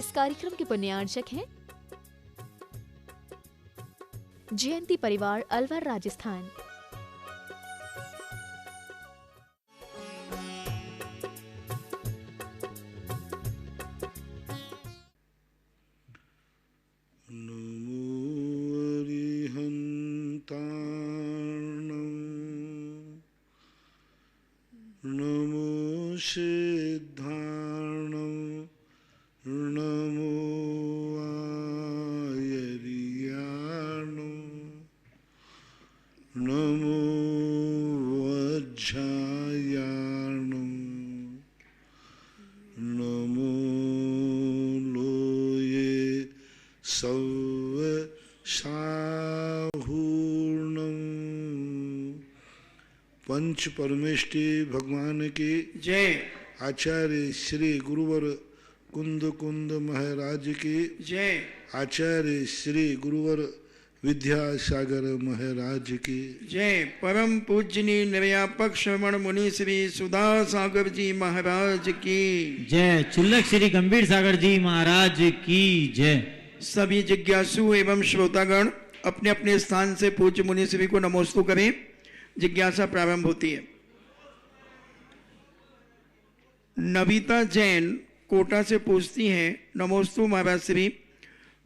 इस कार्यक्रम के पुण्यार्चक हैं जयंती परिवार अलवर राजस्थान। नमो सिद्धार्णं नमो आयर्याणं नमो वज्रायाणं नमो लोये सव्यसाहूर्णं। पंच परमेष्टि भगवान की जय। आचार्य श्री गुरुवर कुंद कुंद महाराज की जय। आचार्य श्री गुरुवर विद्यासागर महाराज की जय। परम पूजनीय निर्यापक श्रवण मुनि श्री सुधा सागर जी महाराज की जय। चिल्लक श्री गंभीर सागर जी महाराज की जय। सभी जिज्ञासु एवं श्रोतागण अपने अपने स्थान से पूज्य मुनि श्री को नमोस्तु करें। जिज्ञासा प्रारंभ होती है। नविता जैन कोटा से पूछती हैं, नमोस्तु महाराज श्री,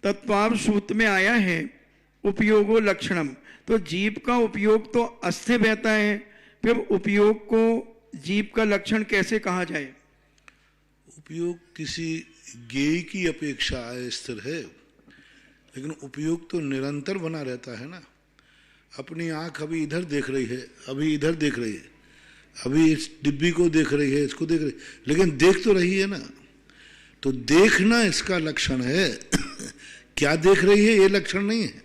तत्वार सूत्र में आया है उपयोगो लक्षणम, तो जीव का उपयोग तो अस्थिर रहता है, फिर उपयोग को जीव का लक्षण कैसे कहा जाए? उपयोग किसी ज्ञेय की अपेक्षा स्थिर है, लेकिन उपयोग तो निरंतर बना रहता है ना। अपनी आंख अभी इधर देख रही है, अभी इधर देख रही है, अभी इस डिब्बी को देख रही है, इसको देख रही है, लेकिन देख तो रही है ना। तो देखना इसका लक्षण है। क्या देख रही है ये लक्षण नहीं है।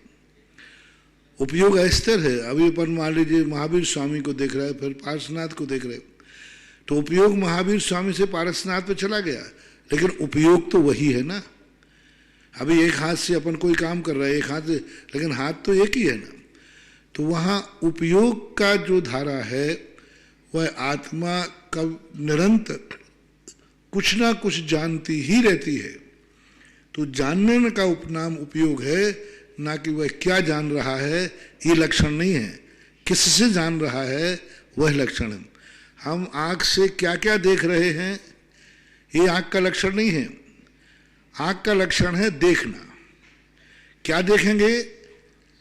उपयोग अस्थिर है। अभी अपन मान लीजिए महावीर स्वामी को देख रहा है, फिर पारसनाथ को देख रहे, तो उपयोग महावीर स्वामी से पारसनाथ पे चला गया, लेकिन उपयोग तो वही है ना। अभी एक हाथ से अपन कोई काम कर रहा है, एक हाथ से, लेकिन हाथ तो एक ही है ना। तो वहाँ उपयोग का जो धारा है वह आत्मा का निरंतर कुछ ना कुछ जानती ही रहती है। तो जानने का उपनाम उपयोग है, ना कि वह क्या जान रहा है ये लक्षण नहीं है। किससे जान रहा है वह लक्षण है। हम आँख से क्या क्या देख रहे हैं ये आँख का लक्षण नहीं है। आँख का लक्षण है देखना। क्या देखेंगे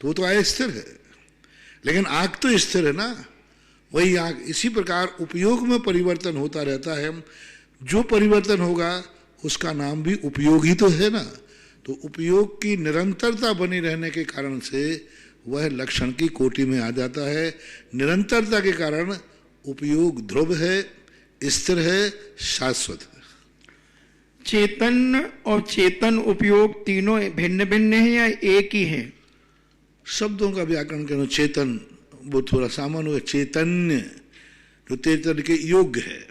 तो अस्थिर है, लेकिन आँख तो स्थिर है ना, वही आँख। इसी प्रकार उपयोग में परिवर्तन होता रहता है। जो परिवर्तन होगा उसका नाम भी उपयोग ही तो है ना। तो उपयोग की निरंतरता बनी रहने के कारण से वह लक्षण की कोटि में आ जाता है। निरंतरता के कारण उपयोग ध्रुव है, स्थिर है, शाश्वत है। चेतन और चेतन उपयोग तीनों भिन्न भिन्न है या एक ही है? शब्दों का व्याकरण कहना चेतन वो थोड़ा सामान्य है। चैतन्य जो चेतन के योग्य है।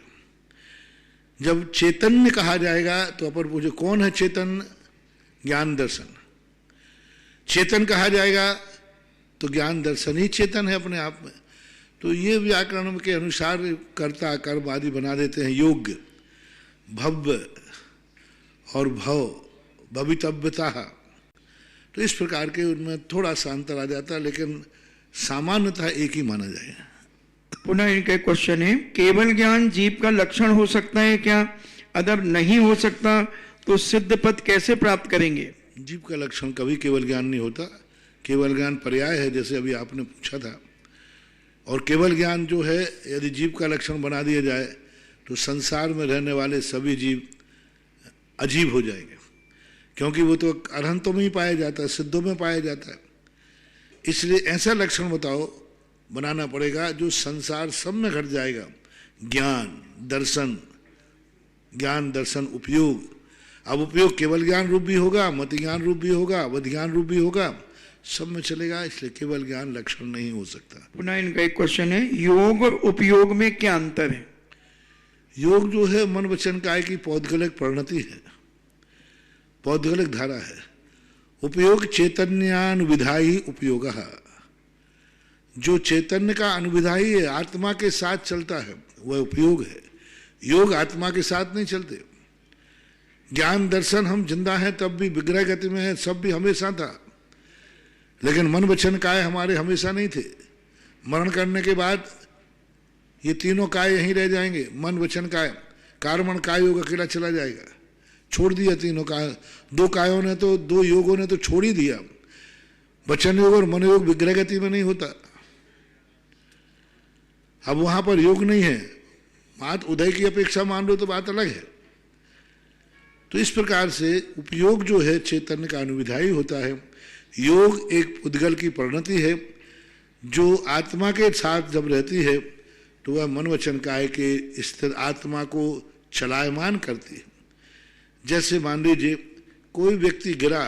जब चैतन्य कहा जाएगा तो अपन पूछे कौन है चेतन? ज्ञान दर्शन। चेतन कहा जाएगा तो ज्ञान दर्शन ही चेतन है अपने आप में। तो ये व्याकरण के अनुसार कर्ता कर्म आदि बना देते हैं। योग्य, भव्य और भव, भवितव्यता, तो इस प्रकार के उनमें थोड़ा सा अंतर आ जाता है, लेकिन सामान्यतः एक ही माना जाएगा। पुनः इनका क्वेश्चन है, केवल ज्ञान जीव का लक्षण हो सकता है क्या? अगर नहीं हो सकता तो सिद्ध पद कैसे प्राप्त करेंगे? जीव का लक्षण कभी केवल ज्ञान नहीं होता। केवल ज्ञान पर्याय है, जैसे अभी आपने पूछा था। और केवल ज्ञान जो है यदि जीव का लक्षण बना दिया जाए तो संसार में रहने वाले सभी जीव अजीब हो जाएंगे, क्योंकि वो तो अरहंतों में ही पाया जाता है, सिद्धों में पाया जाता है। इसलिए ऐसा लक्षण बताओ बनाना पड़ेगा जो संसार सब में घट जाएगा। ज्ञान दर्शन, ज्ञान दर्शन उपयोग। अब उपयोग केवल ज्ञान रूप भी होगा, मति ज्ञान रूप भी होगा, अवधिज्ञान रूप भी होगा, सब में चलेगा। इसलिए केवल ज्ञान लक्षण नहीं हो सकता। पुनः इनका एक क्वेश्चन है, योग और उपयोग में क्या अंतर है? योग जो है मन वचन काय की पौद्गलिक परिणति है, पौद्गलिक धारा है। उपयोग चैतन्यानुविधायी उपयोग। जो चैतन्य का अनुविधायी है, आत्मा के साथ चलता है, वह उपयोग है। योग आत्मा के साथ नहीं चलते। ज्ञान दर्शन हम जिंदा हैं तब भी विग्रह गति में है, सब भी हमेशा था, लेकिन मन वचन काय हमारे हमेशा नहीं थे। मरण करने के बाद ये तीनों काय यहीं रह जाएंगे, मन वचन काय। कर्मण काय योग अकेला चला जाएगा, छोड़ दिया तीनों काय। दो कायों ने तो, दो योगों ने तो छोड़ ही दिया। वचन योग और मन योग विग्रह गति में नहीं होता। अब वहां पर योग नहीं है, बात उदय की अपेक्षा मान लो तो बात अलग है। तो इस प्रकार से उपयोग जो है चैतन्य का अनुविधायी होता है। योग एक उद्गल की परिणति है जो आत्मा के साथ जब रहती है तो वह मन वचन काय के स्थिर आत्मा को चलायमान करती है। जैसे मान लीजिए कोई व्यक्ति गिरा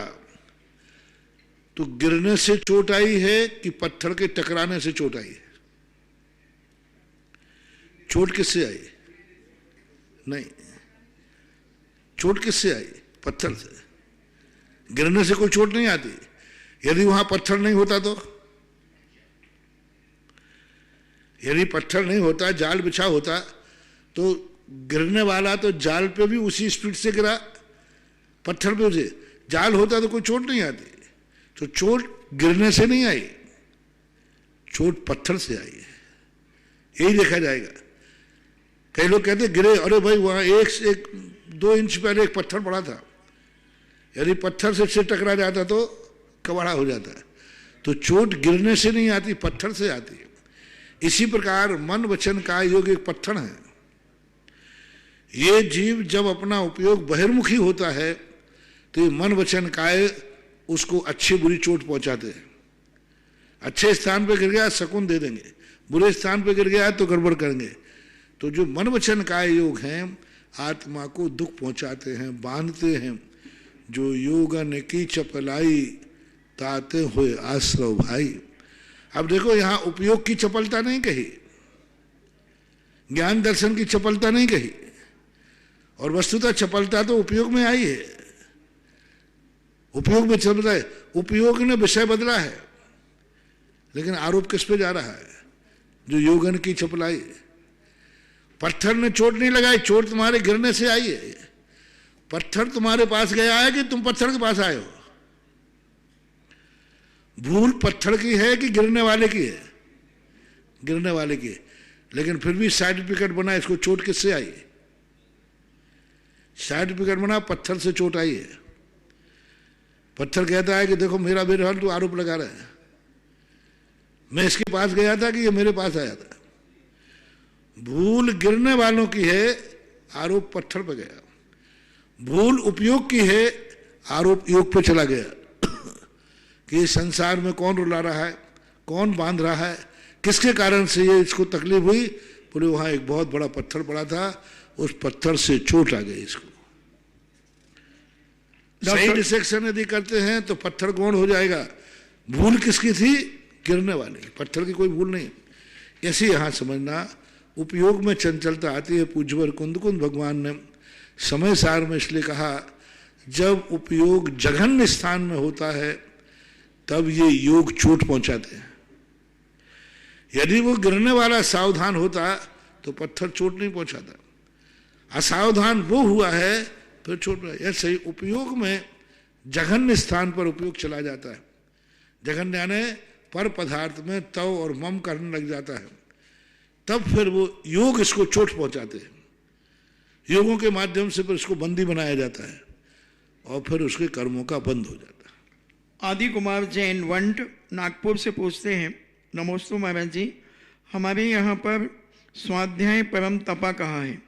तो गिरने से चोट आई है कि पत्थर के टकराने से चोट आई है? चोट किससे आई? नहीं, चोट किससे आई? पत्थर से। गिरने से कोई चोट नहीं आती। यदि वहां पत्थर नहीं होता तो, यदि पत्थर नहीं होता, जाल बिछा होता, तो गिरने वाला तो जाल पे भी उसी स्पीड से गिरा, पत्थर पे उसे। जाल होता तो कोई चोट नहीं आती। तो चोट गिरने से नहीं आई, चोट पत्थर से आई है। यही देखा जाएगा। कई लोग कहते गिरे, अरे भाई वहां एक 2 इंच पहले एक पत्थर पड़ा था, यदि पत्थर से सिर टकरा जाता तो कबाड़ा हो जाता है। तो चोट गिरने से नहीं आती, पत्थर से आती है। इसी प्रकार मन वचन काय योग एक पत्थर है। ये जीव जब अपना उपयोग बहिर्मुखी होता है तो ये मन वचन काय उसको अच्छी बुरी चोट पहुंचाते हैं। अच्छे स्थान पे गिर गया शकुन दे देंगे, बुरे स्थान पे गिर गया तो गड़बड़ करेंगे। तो जो मन वचन काय योग हैं आत्मा को दुख पहुंचाते हैं, बांधते हैं। जो योगन की चपलाई ताते हुए आश्रव भाई। अब देखो यहां उपयोग की चपलता नहीं कही, ज्ञान दर्शन की चपलता नहीं कही, और वस्तुतः चपलता तो उपयोग में आई है। उपयोग में चल रहा है, उपयोग ने विषय बदला है, लेकिन आरोप किस पे जा रहा है? जो योगन की चपलाई। पत्थर ने चोट नहीं लगाई, चोट तुम्हारे गिरने से आई है। पत्थर तुम्हारे पास गया है कि तुम पत्थर के पास आए हो? भूल पत्थर की है कि गिरने वाले की है? गिरने वाले की है। लेकिन फिर भी सर्टिफिकेट बना, इसको चोट किससे आई? सर्टिफिकेट बना पत्थर से चोट आई है। पत्थर कहता है कि देखो मेरा बेरहल तो आरोप लगा रहा है, मैं इसके पास गया था कि ये मेरे पास आया था। भूल गिरने वालों की है, आरोप पत्थर पर गया। भूल उपयोग की है, आरोप योग पे चला गया कि संसार में कौन रुला रहा है, कौन बांध रहा है, किसके कारण से ये इसको तकलीफ हुई। बोले वहां एक बहुत बड़ा पत्थर पड़ा था, उस पत्थर से चोट आ गई इसको। सही डिसेक्शन यदि करते हैं तो पत्थर कौन हो जाएगा? भूल किसकी थी? गिरने वाले की, पत्थर की कोई भूल नहीं। ऐसे यहां समझना उपयोग में चंचलता आती है। पूज्यवर कुंद भगवान ने समय सार में इसलिए कहा जब उपयोग जघन्य स्थान में होता है तब ये योग चोट पहुंचाते हैं। यदि वो गिरने वाला सावधान होता तो पत्थर चोट नहीं पहुंचाता। असावधान वो हुआ है फिर चोट। ऐसे ही उपयोग में जघन्य स्थान पर उपयोग चला जाता है। जघन्य यानी पर पदार्थ में तव और मम करने लग जाता है, तब फिर वो योग इसको चोट पहुंचाते हैं। योगों के माध्यम से फिर इसको बंदी बनाया जाता है और फिर उसके कर्मों का बंद हो जाता है। आदि कुमार जैन वंट नागपुर से पूछते हैं, नमोस्तु महाराज जी, हमारे यहाँ पर स्वाध्याय परम तपा कहा है,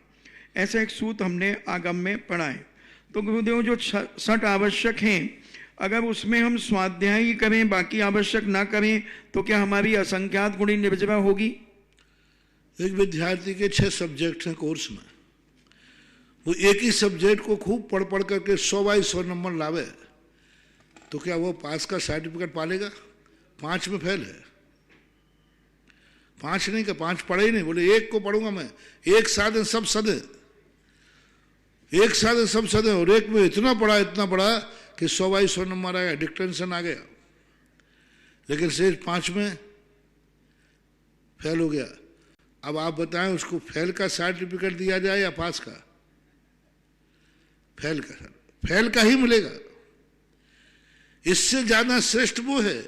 ऐसा एक सूत हमने आगम में पढ़ा है। तो गुरुदेव जो 60 आवश्यक हैं, अगर उसमें हम स्वाध्याय ही करें बाकी आवश्यक ना करें तो क्या हमारी असंख्यात गुणी निर्जरा होगी? एक विद्यार्थी के 6 सब्जेक्ट हैं कोर्स में, वो एक ही सब्जेक्ट को खूब पढ़ पढ़ करके 100/100 नंबर लावे तो क्या वो पास का सर्टिफिकेट पालेगा? 5 में फेल है। 5 नहीं का 5 पढ़े ही नहीं। बोले एक को पढ़ूंगा मैं, एक साधन सब सदे, एक साधन सब सदे, और एक में इतना पढ़ा कि 100/100 नंबर आया, डिक्टेंशन आ गया, लेकिन सिर्फ 5 में फेल हो गया। अब आप बताएं उसको फेल का सर्टिफिकेट दिया जाए या पास का? फैल का ही मिलेगा। इससे ज्यादा श्रेष्ठ वो है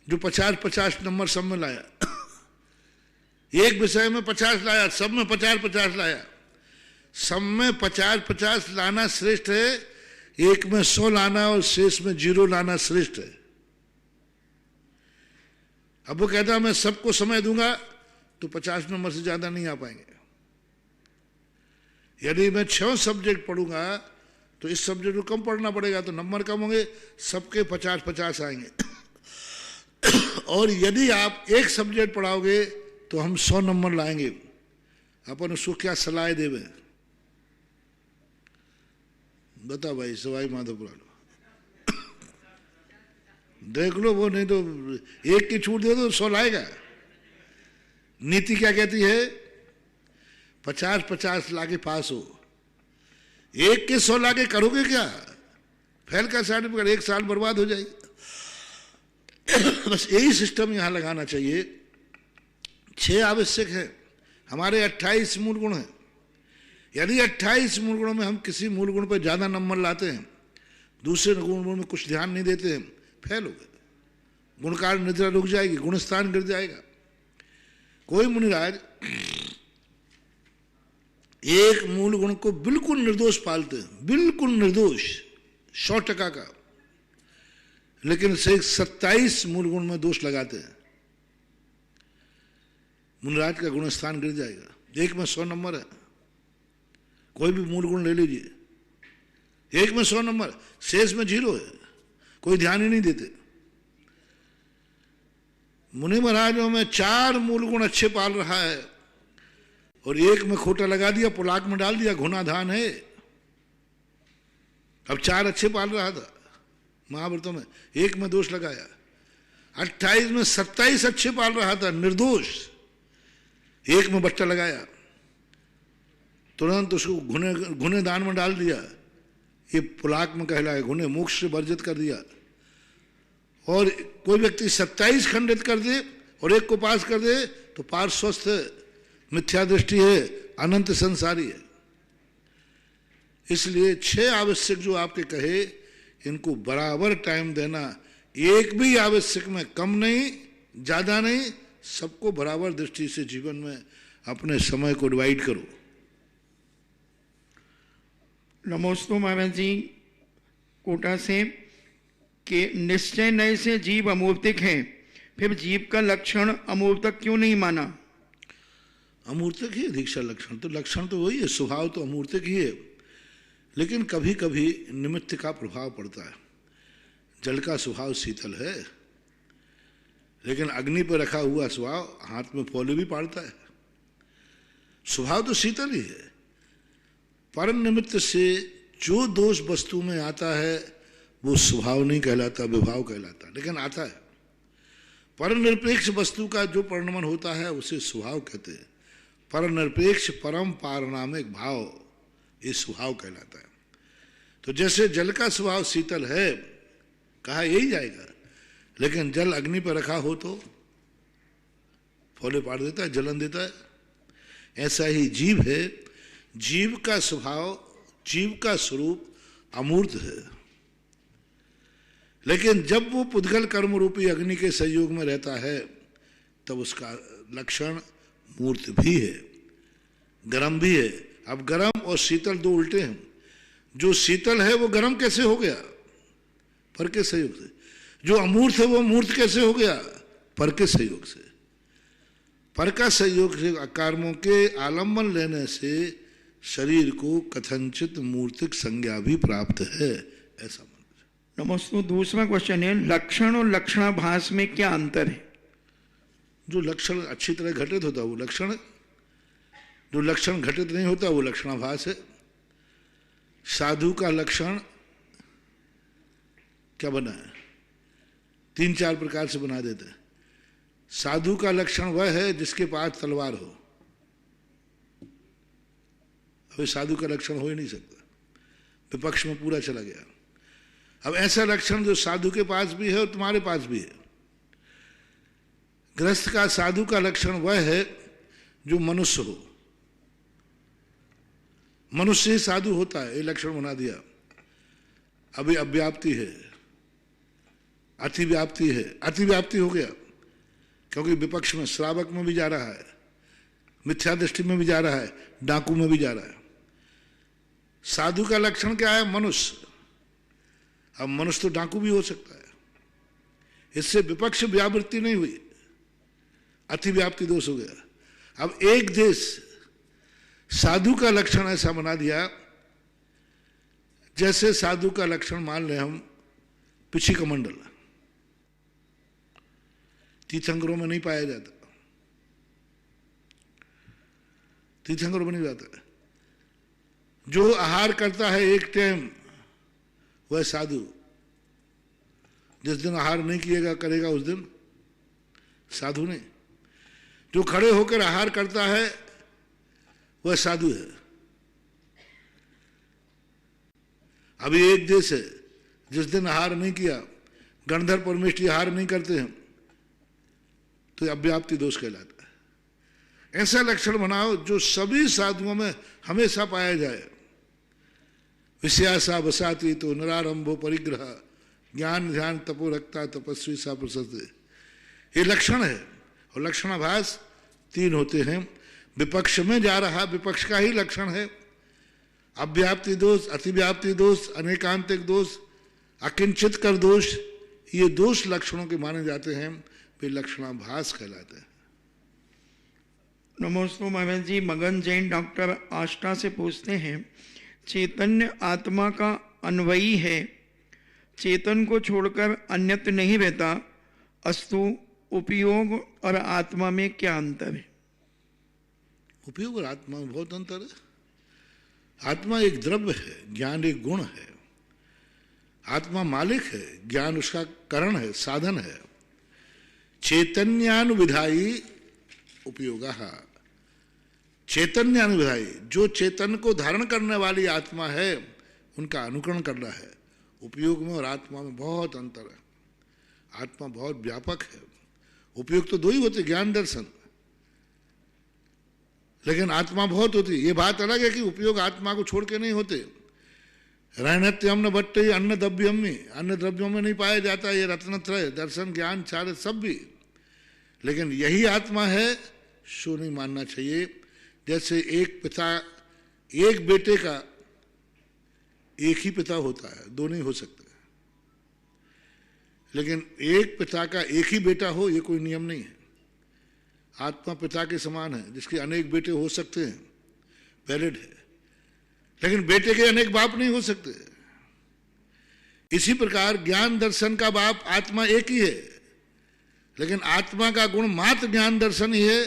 जो 50-50 नंबर सब में लाया। एक विषय में 50 लाया, सब में 50-50 लाया। सब में 50-50 लाना श्रेष्ठ है, एक में 100 लाना और शेष में 0 लाना श्रेष्ठ है। अब वो कहता है मैं सबको समय दूंगा तो 50 नंबर से ज्यादा नहीं आ पाएंगे। यदि मैं 6 सब्जेक्ट पढ़ूंगा तो इस सब्जेक्ट को कम पढ़ना पड़ेगा, तो नंबर कम होंगे, सबके 50-50 आएंगे। और यदि आप एक सब्जेक्ट पढ़ाओगे तो हम 100 नंबर लाएंगे। अपन उसको क्या सलाह देवे? बता भाई, सवाई माधोपुर देख लो, वो नहीं तो एक की छूट दे दो 100 लाएगा। नीति क्या कहती है? 50-50 लाके पास हो। एक के 100 लाके करोगे क्या? फेल का सर्टिफिकेट, एक साल बर्बाद हो जाएगी। बस यही सिस्टम यहां लगाना चाहिए। 6 आवश्यक है, हमारे 28 मूल गुण हैं। यदि 28 मूल गुणों में हम किसी मूल गुण पर ज्यादा नंबर लाते हैं, दूसरे गुण में कुछ ध्यान नहीं देते हैं, फेल हो गए। गुणकार निद्रा रुक जाएगी, गुणस्थान गिर जाएगा। कोई मुनिराज एक मूल गुण को बिल्कुल निर्दोष पालते हैं, बिल्कुल निर्दोष, 100% का, लेकिन से 27 मूल गुण में दोष लगाते हैं। मुनिराज का गुणस्थान गिर जाएगा। एक में 100 नंबर है, कोई भी मूल गुण ले लीजिए, एक में 100 नंबर, शेष में 0 है, कोई ध्यान ही नहीं देते। मुनि महाराजों में 4 मूल गुण अच्छे पाल रहा है और एक में खोटा लगा दिया, पुलाक में डाल दिया, घुनाधान है। अब 4 अच्छे पाल रहा था महाव्रतों में, एक में दोष लगाया। 28 में 27 अच्छे पाल रहा था निर्दोष, एक में बट्टा लगाया, तुरंत उसको घुने दान में डाल दिया। ये पुलाक में कहलाए, घुने मोक्ष से वर्जित कर दिया। और कोई व्यक्ति 27 खंडित कर दे और एक को पास कर दे तो पार स्वस्थ है, मिथ्या दृष्टि है, अनंत संसारी है। इसलिए 6 आवश्यक जो आपके कहे, इनको बराबर टाइम देना। एक भी आवश्यक में कम नहीं, ज्यादा नहीं, सबको बराबर दृष्टि से जीवन में अपने समय को डिवाइड करो। नमोस्तु महाराज जी, कोटा से कि निश्चय नए से जीव अमूर्तिक है, फिर जीव का लक्षण अमूर्तक क्यों नहीं माना? अमूर्तक ही दीक्षा लक्षण, तो लक्षण तो वही है, स्वभाव तो अमूर्तक ही है, लेकिन कभी कभी निमित्त का प्रभाव पड़ता है। जल का स्वभाव शीतल है, लेकिन अग्नि पर रखा हुआ स्वभाव हाथ में फौले भी पाड़ता है। स्वभाव तो शीतल ही है, पर निमित्त से जो दोष वस्तु में आता है वो स्वभाव नहीं कहलाता, विभाव कहलाता, लेकिन आता है। पर निरपेक्ष वस्तु का जो परिणमन होता है उसे स्वभाव कहते हैं। पर निरपेक्ष परम पारनामिक भाव, ये स्वभाव कहलाता है। तो जैसे जल का स्वभाव शीतल है, कहा यही जाएगा, लेकिन जल अग्नि पर रखा हो तो फौले पाड़ देता है, जलन देता है। ऐसा ही जीव है, जीव का स्वभाव, जीव का स्वरूप अमूर्त है, लेकिन जब वो पुद्गल कर्म रूपी अग्नि के संयोग में रहता है तब उसका लक्षण मूर्त भी है, गरम भी है। अब गरम और शीतल दो उल्टे हैं। जो शीतल है वो गरम कैसे हो गया? पर के संयोग से। जो अमूर्त है वो मूर्त कैसे हो गया? पर के संयोग से। पर का संयोग से कर्मों के आलम्बन लेने से शरीर को कथनचित मूर्तिक संज्ञा भी प्राप्त है, ऐसा। नमस्ते। दूसरा क्वेश्चन है, लक्षण और लक्षणाभास में क्या अंतर है? जो लक्षण अच्छी तरह घटित होता है वो लक्षण है, जो लक्षण घटित नहीं होता वो लक्षणाभास है। साधु का लक्षण क्या बना है? 3-4 प्रकार से बना देते हैं। साधु का लक्षण वह है जिसके पास तलवार हो। अभी साधु का लक्षण हो ही नहीं सकता, विपक्ष में पूरा चला गया। अब ऐसा लक्षण जो साधु के पास भी है और तुम्हारे पास भी है। गृहस्थ का साधु का लक्षण वह है जो मनुष्य हो। मनुष्य ही साधु होता है, ये लक्षण बना दिया। अभी अव्याप्ति है, अतिव्याप्ति है, अतिव्याप्ति हो गया क्योंकि विपक्ष में, श्रावक में भी जा रहा है, मिथ्या दृष्टि में भी जा रहा है, डाकू में भी जा रहा है। साधु का लक्षण क्या है? मनुष्य। अब मनुष्य तो डाकू भी हो सकता है, इससे विपक्ष व्यावृत्ति नहीं हुई, अतिव्याप्ति दोष हो गया। अब एक देश साधु का लक्षण ऐसा बना दिया जैसे साधु का लक्षण मान ले हम पिछी कमंडल, तीर्थंकरों में नहीं पाया जाता, तीर्थंकरों में नहीं जाता। जो आहार करता है एक टाइम वह साधु, जिस दिन आहार नहीं किएगा करेगा उस दिन साधु नहीं। जो खड़े होकर आहार करता है वह साधु है। अभी एक देश है जिस दिन आहार नहीं किया, गणधर परमेष्ठी आहार नहीं करते हैं, तो अव्याप्ति दोष कहलाता है। ऐसा लक्षण बनाओ जो सभी साधुओं में हमेशा पाया जाए। विषयासा बसाती तो नरारंभो परिग्रह, ज्ञान ध्यान तपो रखता तपस्वी सा प्रसन्न, ये लक्षण है। और लक्षणाभास तीन होते हैं। विपक्ष में जा रहा विपक्ष का ही लक्षण है। अव्याप्ति दोष, अतिव्याप्ति दोष, अनेकांतिक दोष, अकिंचित कर दोष, ये दोष लक्षणों के माने जाते हैं, वे लक्षणाभास कहलाते हैं। नमोस्तु महाराज जी। मगन जैन डॉक्टर आष्टा से पूछते हैं, चैतन्य आत्मा का अन्वयी है, चेतन को छोड़कर अन्यत्र नहीं रहता, अस्तु उपयोग और आत्मा में क्या अंतर है? उपयोग और आत्मा में बहुत अंतर है। आत्मा एक द्रव्य है, ज्ञान एक गुण है। आत्मा मालिक है, ज्ञान उसका करण है, साधन है। चैतन्यानुविधायी उपयोगः, चैतन्यानुविधायी, जो चेतन को धारण करने वाली आत्मा है उनका अनुकरण करना है। उपयोग में और आत्मा में बहुत अंतर है। आत्मा बहुत व्यापक है। उपयोग तो दो ही होते, ज्ञान दर्शन, लेकिन आत्मा बहुत होती है। ये बात अलग है कि उपयोग आत्मा को छोड़ के नहीं होते। रहनत्यम न बट्टे अन्न द्रव्यम में, अन्न द्रव्यों में नहीं पाया जाता ये रत्नत्रय, दर्शन ज्ञान चार सब भी, लेकिन यही आत्मा है सो नहीं मानना चाहिए। जैसे एक पिता, एक बेटे का एक ही पिता होता है, दो नहीं हो सकते, लेकिन एक पिता का एक ही बेटा हो ये कोई नियम नहीं है। आत्मा पिता के समान है, जिसके अनेक बेटे हो सकते हैं, वैलिड है, लेकिन बेटे के अनेक बाप नहीं हो सकते। इसी प्रकार ज्ञान दर्शन का बाप आत्मा एक ही है, लेकिन आत्मा का गुण मात्र ज्ञान दर्शन ही है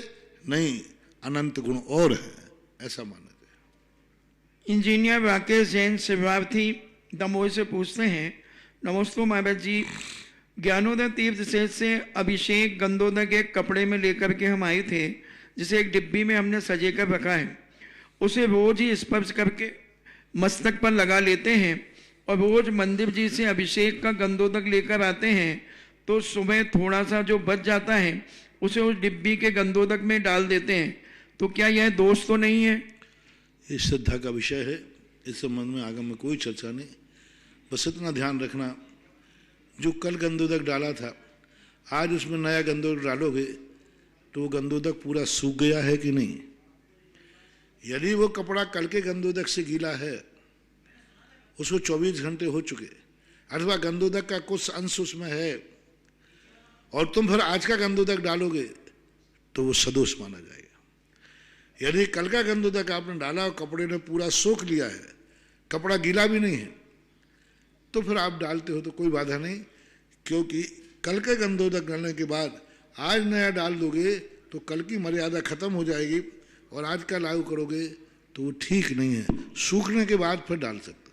नहीं, अनंत गुण और है, ऐसा मानना चाहिए। इंजीनियर राकेश जैन शिवार्थी दमोह से पूछते हैं, नमस्ते महाराज जी, ज्ञानोदय तीर्थ से अभिषेक गंदोदय के कपड़े में लेकर के हम आए थे, जिसे एक डिब्बी में हमने सजे कर रखा है, उसे रोज ही स्पर्श करके मस्तक पर लगा लेते हैं और रोज मंदिर जी से अभिषेक का गंदोदक लेकर आते हैं, तो सुबह थोड़ा सा जो बच जाता है उसे उस डिब्बी के गंदोदक में डाल देते हैं, तो क्या यह दोष तो नहीं है? ये श्रद्धा का विषय है, इस संबंध में आगम में कोई चर्चा नहीं। बस इतना ध्यान रखना, जो कल गंदोदक डाला था आज उसमें नया गंदोदक डालोगे तो वो गंदोदक पूरा सूख गया है कि नहीं। यदि वो कपड़ा कल के गंदोदक से गीला है, उसको 24 घंटे हो चुके, अथवा गंदोदक का कुछ अंश उसमें है और तुम फिर आज का गंदोदक डालोगे तो वो सदोष माना जाएगा। यदि कल का गंदोदक आपने डाला और कपड़े ने पूरा सोख लिया है, कपड़ा गीला भी नहीं है, तो फिर आप डालते हो तो कोई बाधा नहीं, क्योंकि कल के गंदोदक डालने के बाद आज नया डाल दोगे तो कल की मर्यादा खत्म हो जाएगी और आज का लागू करोगे तो वो ठीक नहीं है। सूखने के बाद फिर डाल सकते।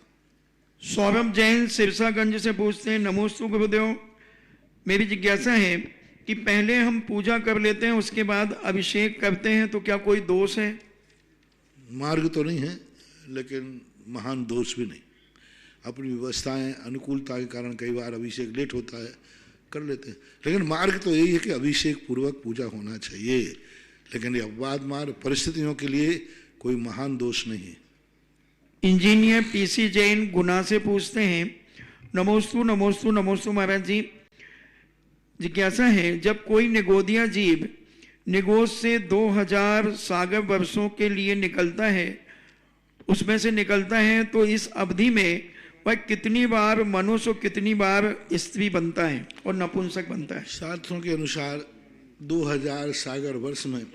सौरभ जैन सिरसागंज से पूछते हैं, नमोस्तु गुरुदेव, मेरी जिज्ञासा है कि पहले हम पूजा कर लेते हैं उसके बाद अभिषेक करते हैं, तो क्या कोई दोष है? मार्ग तो नहीं है, लेकिन महान दोष भी नहीं। अपनी व्यवस्थाएं अनुकूलता के कारण कई बार अभिषेक लेट होता है, कर लेते हैं, लेकिन मार्ग तो यही है कि अभिषेक पूर्वक पूजा होना चाहिए। लेकिन ये अपवाद मार्ग परिस्थितियों के लिए कोई महान दोष नहीं है। इंजीनियर पीसी जैन गुना से पूछते हैं, नमोस्तु नमोस्तु नमोस्तु महाराज जी। जिज्ञासा है, जब कोई निगोदिया जीव निगोद से 2000 सागर वर्षों के लिए निकलता है, उसमें से निकलता है, तो इस अवधि में वह कितनी बार मनुष्य और कितनी बार स्त्री बनता है और नपुंसक बनता है? शास्त्रों के अनुसार 2000 सागर वर्ष में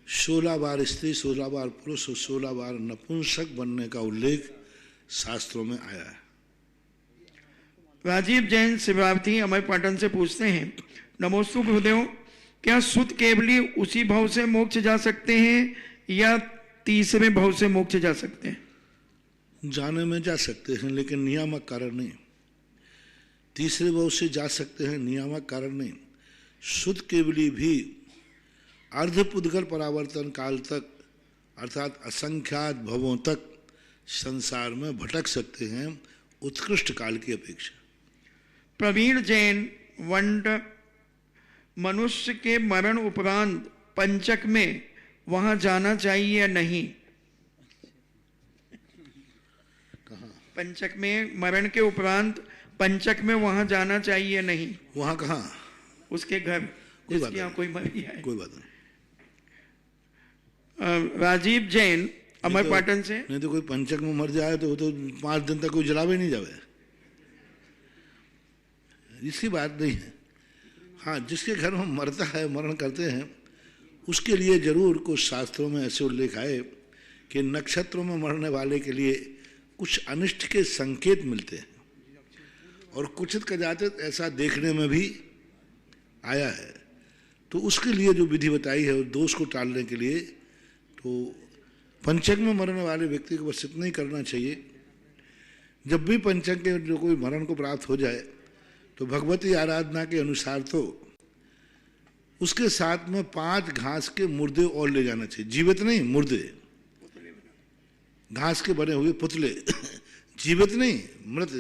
16 बार स्त्री, 16 बार पुरुष और 16 बार नपुंसक बनने का उल्लेख शास्त्रों में आया है। राजीव जैन शिवार्थी अमय पाटन से पूछते हैं, नमोस्तु गुरुदेव, क्या सुत केवली उसी भाव से मोक्ष जा सकते हैं या तीसरे भाव से मोक्ष जा सकते हैं? जाने में जा सकते हैं, लेकिन नियामक कारण नहीं। तीसरे भाव से जा सकते हैं, नियामक कारण नहीं। सुत केवली भी अर्धपुद्गल परावर्तन काल तक अर्थात असंख्यात भवों तक संसार में भटक सकते हैं, उत्कृष्ट काल की अपेक्षा। प्रवीण जैन वंड, मनुष्य के मरण उपरांत पंचक में वहां जाना चाहिए या नहीं? पंचक में, मरण के उपरांत पंचक में वहां जाना चाहिए या नहीं? वहां कहाँ? उसके घर, जिसके यहाँ कोई मर गया है। कोई बात नहीं। राजीव जैन अमर पाटन से, नहीं तो कोई पंचक में मर जाए तो 5 दिन तक कोई जलावे नहीं जावे, इसकी बात नहीं है। हाँ, जिसके घर में मरता है, मरण करते हैं, उसके लिए जरूर कुछ शास्त्रों में ऐसे उल्लेख आए कि नक्षत्रों में मरने वाले के लिए कुछ अनिष्ट के संकेत मिलते हैं, और कुछ कदाचित ऐसा देखने में भी आया है। तो उसके लिए जो विधि बताई है उस दोष को टालने के लिए, तो पंचक में मरने वाले व्यक्ति को बस इतना ही करना चाहिए, जब भी पंचक के जो कोई मरण को प्राप्त हो जाए तो भगवती आराधना के अनुसार तो उसके साथ में 5 घास के मुर्दे और ले जाना चाहिए। जीवित नहीं, मुर्दे, घास के बने हुए पुतले जीवित नहीं, मृत।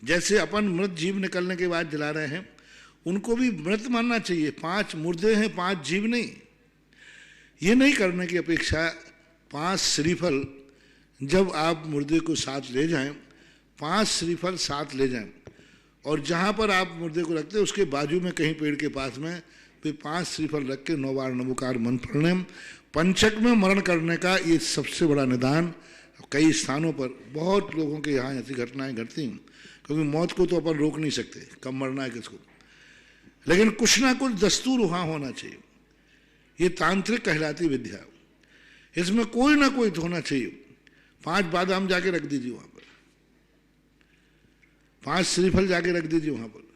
जैसे अपन मृत जीव निकलने के बाद जला रहे हैं, उनको भी मृत मानना चाहिए। 5 मुर्दे हैं, 5 जीव नहीं। ये नहीं करने की अपेक्षा 5 श्रीफल जब आप मुर्दे को साथ ले जाएं, 5 श्रीफल साथ ले जाएं, और जहां पर आप मुर्दे को रखते हैं उसके बाजू में कहीं पेड़ के पास में फिर 5 श्रीफल रख के 9 बार नमोकार मंत्र पढ़ने। पंचक में मरण करने का ये सबसे बड़ा निदान। कई स्थानों पर बहुत लोगों के यहाँ ऐसी घटनाएं घटती हैं, क्योंकि मौत को तो अपन रोक नहीं सकते, कब मरना है किसको, लेकिन कुछ ना कुछ दस्तूर वहाँ होना चाहिए। ये तांत्रिक कहलाती विद्या, इसमें कोई ना कोई तो होना चाहिए। 5 बादाम जाके रख दीजिए वहाँ पर, 5 श्रीफल जाके रख दीजिए वहाँ पर,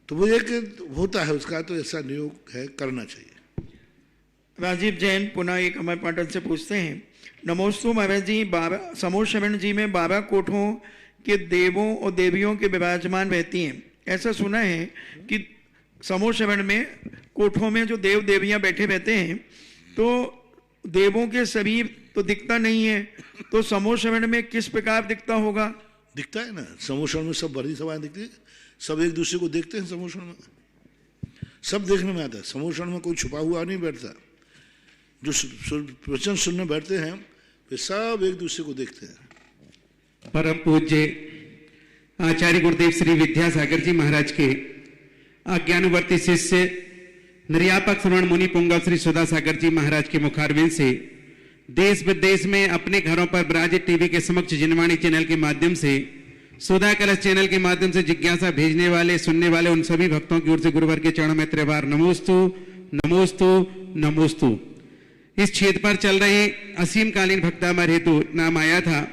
तो वो एक होता है उसका, तो ऐसा नियोग है, करना चाहिए। राजीव जैन पुनः एक अमर पाटन से पूछते हैं, नमोस्तु महाराज जी, 12 समूह शरण जी में 12 कोठों के देवों और देवियों के विराजमान रहती हैं। ऐसा सुना है कि समूह शरण में कोठों में जो देव देवियां बैठे रहते हैं, तो देवों के शरीर तो दिखता नहीं है, तो समूह शरण में किस प्रकार दिखता होगा? दिखता है ना, समूह शरण में सब बड़ी सभाएं दिखती है, सब एक दूसरे को देखते हैं। समूह शरण में सब देखने में आता है। समूह शरण में कोई छुपा हुआ नहीं बैठता, जो वचन सुनने बैठते हैं वे सब एक दूसरे को देखते हैं। परम पूज्य आचार्य गुरुदेव श्री विद्यासागर जी महाराज के आज्ञानुवर्ती शिष्य निर्यापक श्रवण मुनि पुंगव श्री सुधा सागर जी महाराज के मुखारविंद से देश विदेश में अपने घरों पर विराजित टीवी के समक्ष जिनवाणी चैनल के माध्यम से, सुधा कलश चैनल के माध्यम से जिज्ञासा भेजने वाले, सुनने वाले उन सभी भक्तों की ओर से गुरुवर के चरणों में त्रिवार नमोस्तु नमोस्तु नमोस्तु। इस क्षेत्र पर चल रहे असीमकालीन भक्तामर हेतु नाम आया था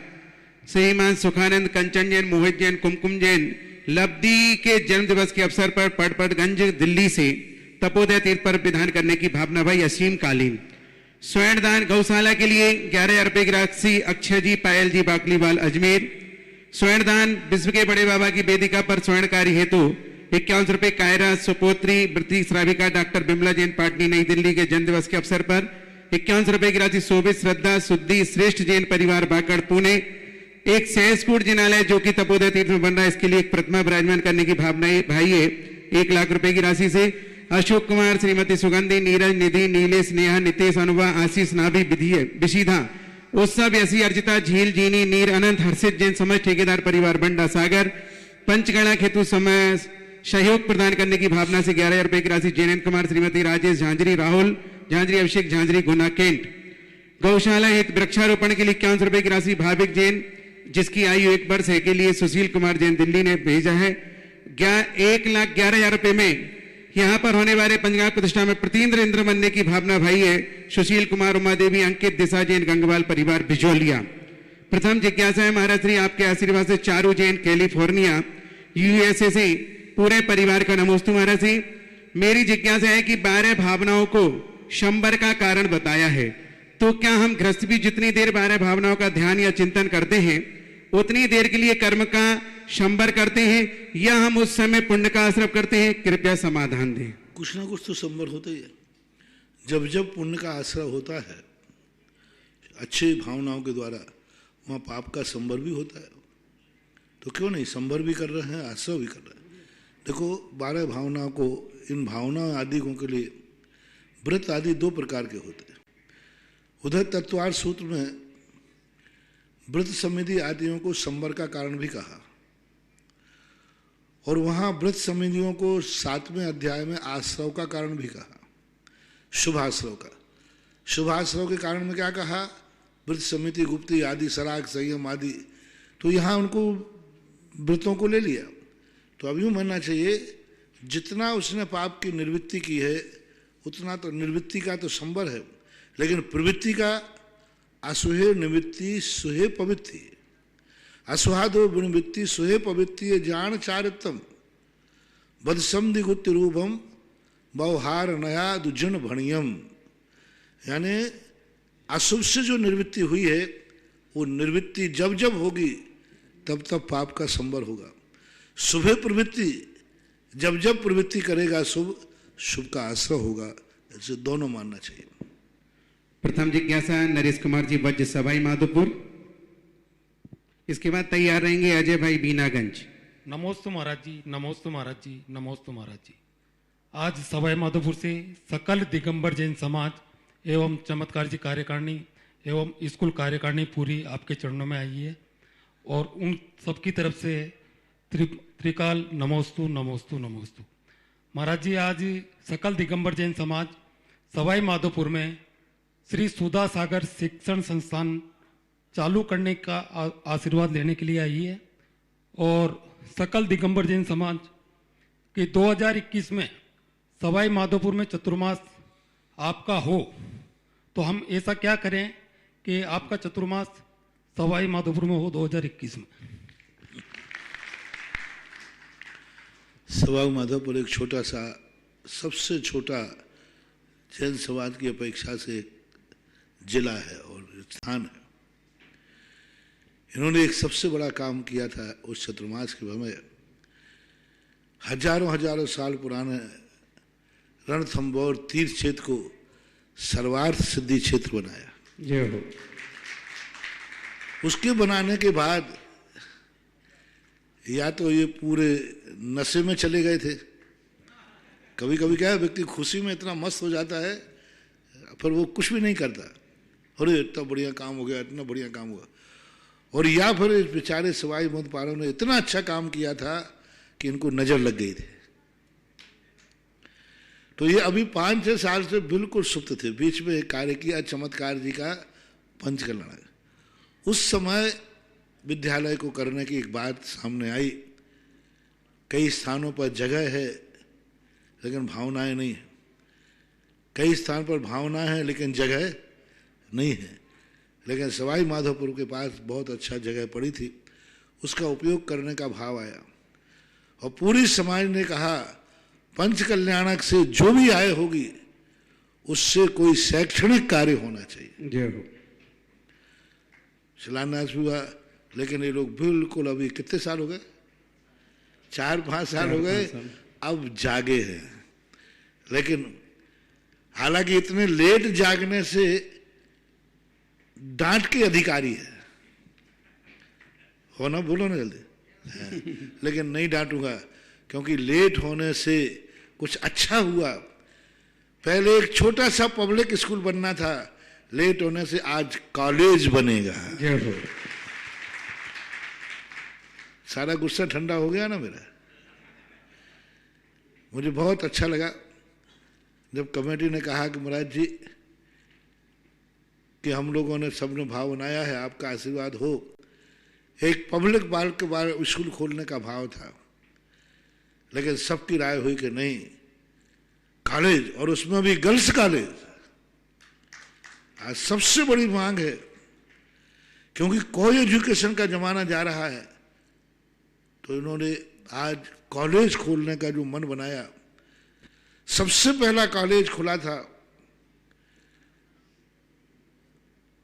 श्रीमान सुखानंद कंचन जैन, मोहित जैन, कुमकुम जैन लब्धि के जन्म दिवस के अवसर पर पटपटगंज दिल्ली से तपोदय तीर्थ पर विधान करने की भावना भाई असीमकालीन। स्वर्ण दान गौशाला के लिए 11,000 रुपए की राशि अक्षय जी, पायल जी, बाकलीवाल अजमेर। स्वर्ण दान विश्व के बड़े बाबा की वेदिका पर स्वर्ण कार्य हेतु 51 रुपए कायरा सुपोत्री वृत्ति श्राविका डॉक्टर बिमला जैन पाटनी नई दिल्ली के जन्म दिवस के अवसर पर 51 रुपए की राशि शोभित श्रद्धा शुद्धि श्रेष्ठ जैन परिवार बाकड़ पुणे। एक सहस्कूट जिनालय जो कि तपोदय तीर्थ में बन रहा है, इसके लिए एक प्रतिमा विराजमान करने की भावना भाई है 1 लाख रुपए की राशि से। अशोक कुमार, श्रीमती सुगंधी, नीरज, निधि, नीलेश, नेहा, नितेश, अनुवा, आशीष, नाभि, विधिय, विशिधा उत्सव यसी अर्जिता झील जीनी नीर अनंत हर्षित जैन समाज ठेकेदार परिवार बंडा सागर पंचगणा हेतु समय सहयोग प्रदान करने की भावना से 11,000 रुपए की राशि जयंत कुमार श्रीमती राजेश झांझरी राहुल झांझरी अभिषेक झांझरी गुना केंट। गौशाला हेतु वृक्षारोपण के लिए 51 रुपए की राशि भाविक जैन जिसकी आयु 1 वर्ष है के लिए सुशील कुमार जैन दिल्ली ने भेजा है। 1,11,000 रुपए में यहाँ पर होने वाले पंचगणा प्रतिष्ठा में प्रतीन्द्र इंद्र बनने की भावना भाई है सुशील कुमार उमा देवी अंकित दिशा जैन गंगवाल परिवार बिजोलिया। प्रथम जिज्ञासा है महाराज श्री आपके आशीर्वाद से चारू जैन कैलिफोर्निया यूएसए से पूरे परिवार का नमोस्तु महाराज श्री। मेरी जिज्ञासा है कि 12 भावनाओं को शंबर का कारण बताया है तो क्या हम गृहस्थ भी जितनी देर 12 भावनाओं का ध्यान या चिंतन करते हैं उतनी देर के लिए कर्म का शंबर करते हैं या हम उस समय पुण्य का आश्रय करते हैं? कृपया समाधान दें। कुछ ना कुछ तो संबर होता ही है। जब जब पुण्य का आश्रय होता है अच्छी भावनाओं के द्वारा वहाँ पाप का संबर भी होता है। तो क्यों नहीं संबर भी कर रहे हैं आश्रय भी कर रहे हैं। देखो 12 भावनाओं को इन भावना आदि के लिए व्रत आदि 2 प्रकार के होते हैं। उधर तत्वार्थ सूत्र में व्रत समिति आदियों को संबर का कारण भी कहा और वहाँ व्रत समितियों को 7वें अध्याय में आश्रव का कारण भी कहा, शुभाश्रव का। शुभाश्रव के कारण में क्या कहा? व्रत समिति गुप्ती आदि सराग संयम आदि। तो यहाँ उनको व्रतों को ले लिया। तो अब यूँ मानना चाहिए जितना उसने पाप की निवृत्ति की है उतना तो निवृत्ति का तो संबर है, लेकिन प्रवृत्ति का असुहे निवृत्ति सुहे पवित्ति असुहादो विनिवृत्ति सुहे पवित्ति जान चारितम बदसम दिगुत्य रूपम बहुहार नया दुजन भणियम। यानी अशुभ से जो निवृत्ति हुई है वो निवृत्ति जब जब होगी तब तब पाप का संबर होगा। शुभ प्रवृत्ति जब जब प्रवृत्ति करेगा शुभ शुभ का आश्रय होगा। ऐसे दोनों मानना चाहिए। प्रथम जिज्ञासा नरेश कुमार जी वज्र सवाई माधोपुर। इसके बाद तैयार रहेंगे अजय भाई बीनागंज। नमोस्तु महाराज जी, नमोस्तु महाराज जी, नमोस्तु महाराज जी। आज सवाई माधोपुर से सकल दिगंबर जैन समाज एवं चमत्कार जी कार्यकारिणी एवं स्कूल कार्यकारिणी पूरी आपके चरणों में आई है और उन सबकी तरफ से त्रिकाल नमोस्तु नमोस्तु नमोस्तु। महाराज जी आज सकल दिगंबर जैन समाज सवाई माधोपुर में श्री सुधा सागर शिक्षण संस्थान चालू करने का आशीर्वाद लेने के लिए आई है और सकल दिगंबर जैन समाज के 2021 में सवाई माधोपुर में चतुर्मास आपका हो तो हम ऐसा क्या करें कि आपका चतुर्मास सवाई माधोपुर में हो 2021 में। सवाई माधोपुर एक छोटा सा सबसे छोटा जैन समाज की अपेक्षा से जिला है और स्थान है। इन्होंने एक सबसे बड़ा काम किया था उस चतुर्मास के समय हजारों साल पुराने रणथंबोर तीर्थ क्षेत्र को सर्वार्थ सिद्धि क्षेत्र बनाया। जय हो। उसके बनाने के बाद या तो ये पूरे नशे में चले गए थे। कभी कभी क्या है व्यक्ति खुशी में इतना मस्त हो जाता है पर वो कुछ भी नहीं करता, अरे इतना बढ़िया काम हो गया, इतना बढ़िया काम हुआ। और या फिर इस बेचारे सवाई माधोपुर ने इतना अच्छा काम किया था कि इनको नजर लग गई थी। तो ये अभी 5-6 साल से बिल्कुल सुप्त थे। बीच में एक कार्य किया चमत्कार जी का पंचकल्याण। उस समय विद्यालय को करने की एक बात सामने आई। कई स्थानों पर जगह है लेकिन भावनाएं नहीं है, कई स्थान पर भावना है लेकिन जगह नहीं है। लेकिन सवाई माधोपुर के पास बहुत अच्छा जगह पड़ी थी, उसका उपयोग करने का भाव आया और पूरी समाज ने कहा पंच कल्याणक से जो भी आय होगी उससे कोई शैक्षणिक कार्य होना चाहिए। जय हो। शिलान्यास भी हुआ, लेकिन ये लोग बिल्कुल अभी कितने साल हो गए, 4-5 साल हो गए, अब जागे हैं। लेकिन हालांकि इतने लेट जागने से डांट के अधिकारी है, हो ना, बोलो ना जल्दी। लेकिन नहीं डांटूंगा क्योंकि लेट होने से कुछ अच्छा हुआ। पहले एक छोटा सा पब्लिक स्कूल बनना था लेट होने से आज कॉलेज बनेगा। जय हो। सारा गुस्सा ठंडा हो गया ना मेरा। मुझे बहुत अच्छा लगा जब कमेटी ने कहा कि महाराज जी कि हम लोगों ने सबने भाव बनाया है, आपका आशीर्वाद हो। एक पब्लिक बाल के बार स्कूल खोलने का भाव था, लेकिन सबकी राय हुई कि नहीं, कॉलेज, और उसमें भी गर्ल्स कॉलेज आज सबसे बड़ी मांग है, क्योंकि को एजुकेशन का जमाना जा रहा है। तो इन्होंने आज कॉलेज खोलने का जो मन बनाया, सबसे पहला कॉलेज खुला था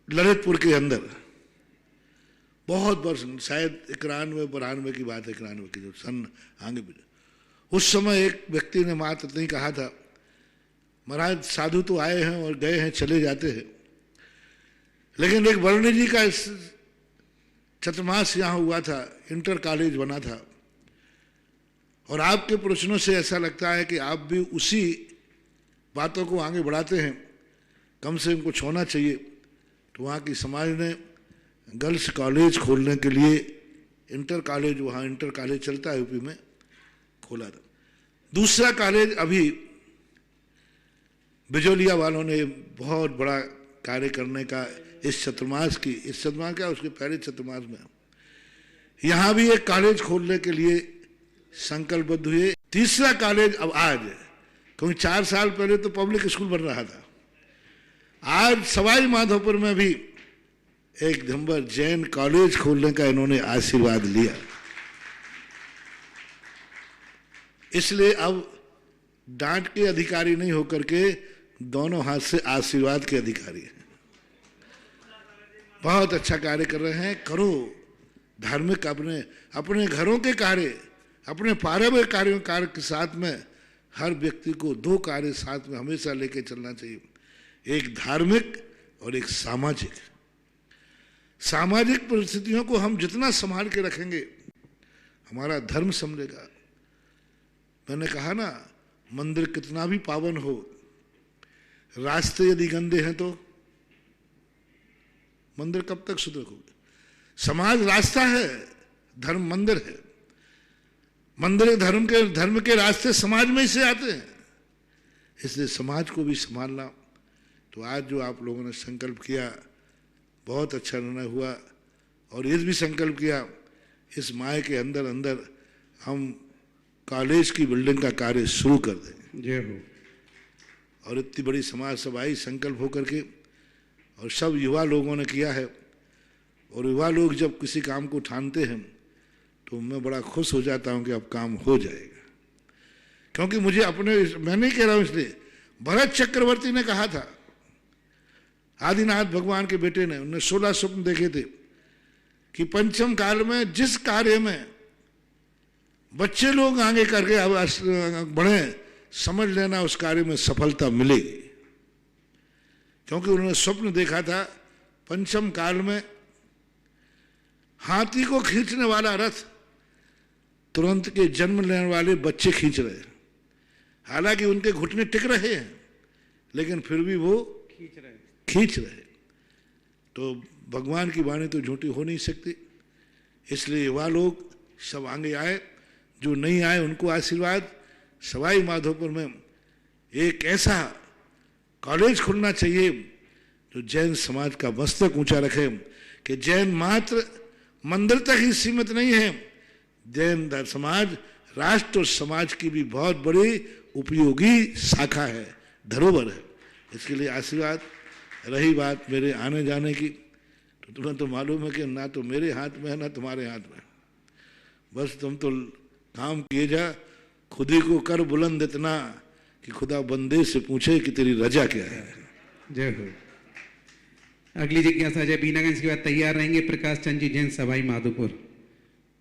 ललितपुर के अंदर, बहुत वर्ष, शायद 91-92 की बात है, 91 की जो सन आगे भी। उस समय एक व्यक्ति ने मात्र इतना ही कहा था, महाराज साधु तो आए हैं और गए हैं, चले जाते हैं, लेकिन एक वर्णी जी का चतुर्मास यहाँ हुआ था, इंटर कॉलेज बना था। और आपके प्रश्नों से ऐसा लगता है कि आप भी उसी बातों को आगे बढ़ाते हैं, कम से कम कुछ होना चाहिए। तो वहाँ की समाज ने गर्ल्स कॉलेज खोलने के लिए इंटर कॉलेज, वहाँ इंटर कॉलेज चलता है यूपी में, खोला था। दूसरा कॉलेज अभी बिजोलिया वालों ने बहुत बड़ा कार्य करने का इस चतुर्मास क्या उसके पहले चतुर्मास में यहाँ भी एक कॉलेज खोलने के लिए संकल्पबद्ध हुए। तीसरा कॉलेज अब आज है, क्योंकि 4 साल पहले तो पब्लिक स्कूल बन रहा था। आज सवाई माधोपुर में भी एक नंबर जैन कॉलेज खोलने का इन्होंने आशीर्वाद लिया। इसलिए अब डांट के अधिकारी नहीं होकर के दोनों हाथ से आशीर्वाद के अधिकारी हैं। बहुत अच्छा कार्य कर रहे हैं। करो धार्मिक, अपने घरों के कार्य, अपने पारिवारिक कार्य के साथ में हर व्यक्ति को 2 कार्य साथ में हमेशा लेके चलना चाहिए, एक धार्मिक और एक सामाजिक। सामाजिक परिस्थितियों को हम जितना संभाल के रखेंगे, हमारा धर्म संभलेगा। मैंने कहा ना, मंदिर कितना भी पावन हो, रास्ते यदि गंदे हैं तो मंदिर कब तक शुद्ध होगा। समाज रास्ता है, धर्म मंदिर है। मंदिर धर्म के रास्ते समाज में से आते हैं, इसलिए समाज को भी संभालना। तो आज जो आप लोगों ने संकल्प किया, बहुत अच्छा निर्णय हुआ। और ये भी संकल्प किया, इस माह के अंदर अंदर हम कॉलेज की बिल्डिंग का कार्य शुरू कर देंगे। जय हो। और इतनी बड़ी समाज सभा आई संकल्प होकर के, और सब युवा लोगों ने किया है। और युवा लोग जब किसी काम को ठानते हैं तो मैं बड़ा खुश हो जाता हूं कि अब काम हो जाएगा। क्योंकि मुझे मैं नहीं कह रहा हूं इसलिए, भरत चक्रवर्ती ने कहा था, आदिनाथ भगवान के बेटे ने, उन्होंने 16 स्वप्न देखे थे कि पंचम काल में जिस कार्य में बच्चे लोग आगे करके बढ़े, समझ लेना उस कार्य में सफलता मिलेगी। क्योंकि उन्होंने स्वप्न देखा था, पंचम काल में हाथी को खींचने वाला रथ तुरंत के जन्म लेने वाले बच्चे खींच रहे हैं। हालांकि उनके घुटने टिक रहे हैं, लेकिन फिर भी वो खींच रहे। तो भगवान की वाणी तो झूठी हो नहीं सकती। इसलिए युवा लोग सब आगे आए, जो नहीं आए उनको आशीर्वाद। सवाई माधोपुर में एक ऐसा कॉलेज खुलना चाहिए जो जैन समाज का मस्तक ऊंचा रखे, कि जैन मात्र मंदिर तक ही सीमित नहीं है, जैन समाज राष्ट्र और समाज की भी बहुत बड़ी उपयोगी शाखा है, धरोहर है। इसके लिए आशीर्वाद। रही बात मेरे आने जाने की, तो तुम्हें तो मालूम है कि ना तो मेरे हाथ में है ना तुम्हारे हाथ में। बस तुम तो काम किए जा, खुद ही को कर बुलंद इतना कि खुदा बंदे से पूछे कि तेरी रजा क्या है। जय हो। अगली जिज्ञासा जय बीनागंज के बाद तैयार रहेंगे प्रकाश चंद जी, जैन सवाई माधोपुर।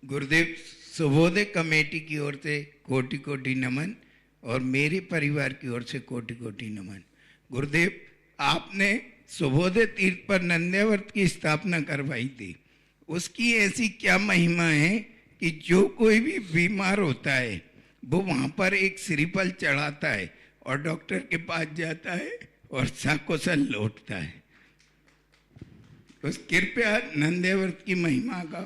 गुरुदेव, सुबोधय कमेटी की ओर से कोटि कोटि नमन और मेरे परिवार की ओर से कोटि कोटि नमन। गुरुदेव, आपने सुबोधय तीर्थ पर नंद्यावर्त की स्थापना करवाई थी, उसकी ऐसी क्या महिमा है कि जो कोई भी बीमार होता है वो वहाँ पर एक श्रीफल चढ़ाता है और डॉक्टर के पास जाता है और सकुशल लौटता है। बस कृपया नंद्यावर्त की महिमा का।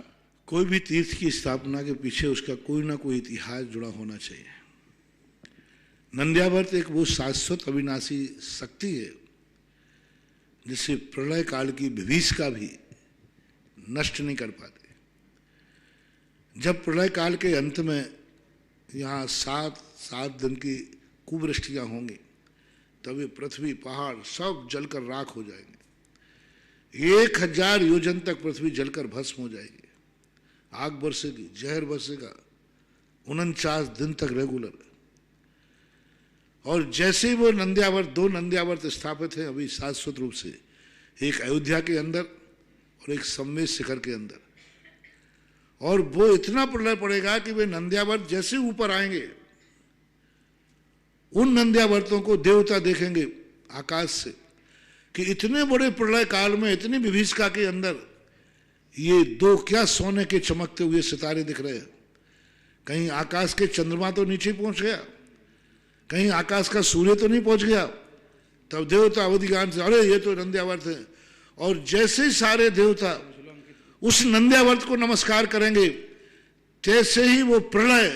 कोई भी तीर्थ की स्थापना के पीछे उसका कोई ना कोई इतिहास जुड़ा होना चाहिए। नंद्यावर्त एक वो शाश्वत अविनाशी शक्ति है जिसे प्रलय काल की विभीषिका भी नष्ट नहीं कर पाते। जब प्रलय काल के अंत में यहाँ 7 दिन की कुवृष्टियाँ होंगी तब ये पृथ्वी पहाड़ सब जलकर राख हो जाएंगे। 1000 योजन तक पृथ्वी जलकर भस्म हो जाएगी। आग बरसेगी, जहर बरसेगा 49 दिन तक रेगुलर। और जैसे ही वो नंद्यावर्त 2 नंद्यावर्त स्थापित हैं अभी शाश्वत रूप से, एक अयोध्या के अंदर और एक सम्मेद शिखर के अंदर, और वो इतना प्रलय पड़ेगा कि वे नंद्यावर्त जैसे ऊपर आएंगे उन नंद्यावर्तों को देवता देखेंगे आकाश से कि इतने बड़े प्रलय काल में इतनी विभीषिका के अंदर ये 2 क्या सोने के चमकते हुए सितारे दिख रहे हैं। कहीं आकाश के चंद्रमा तो नीचे पहुंच गया, कहीं आकाश का सूर्य तो नहीं पहुंच गया। तब देवता अवधिगान से अरे ये तो नंद्यावर्त है। और जैसे ही सारे देवता उस नंद्यावर्त को नमस्कार करेंगे तैसे ही वो प्रलय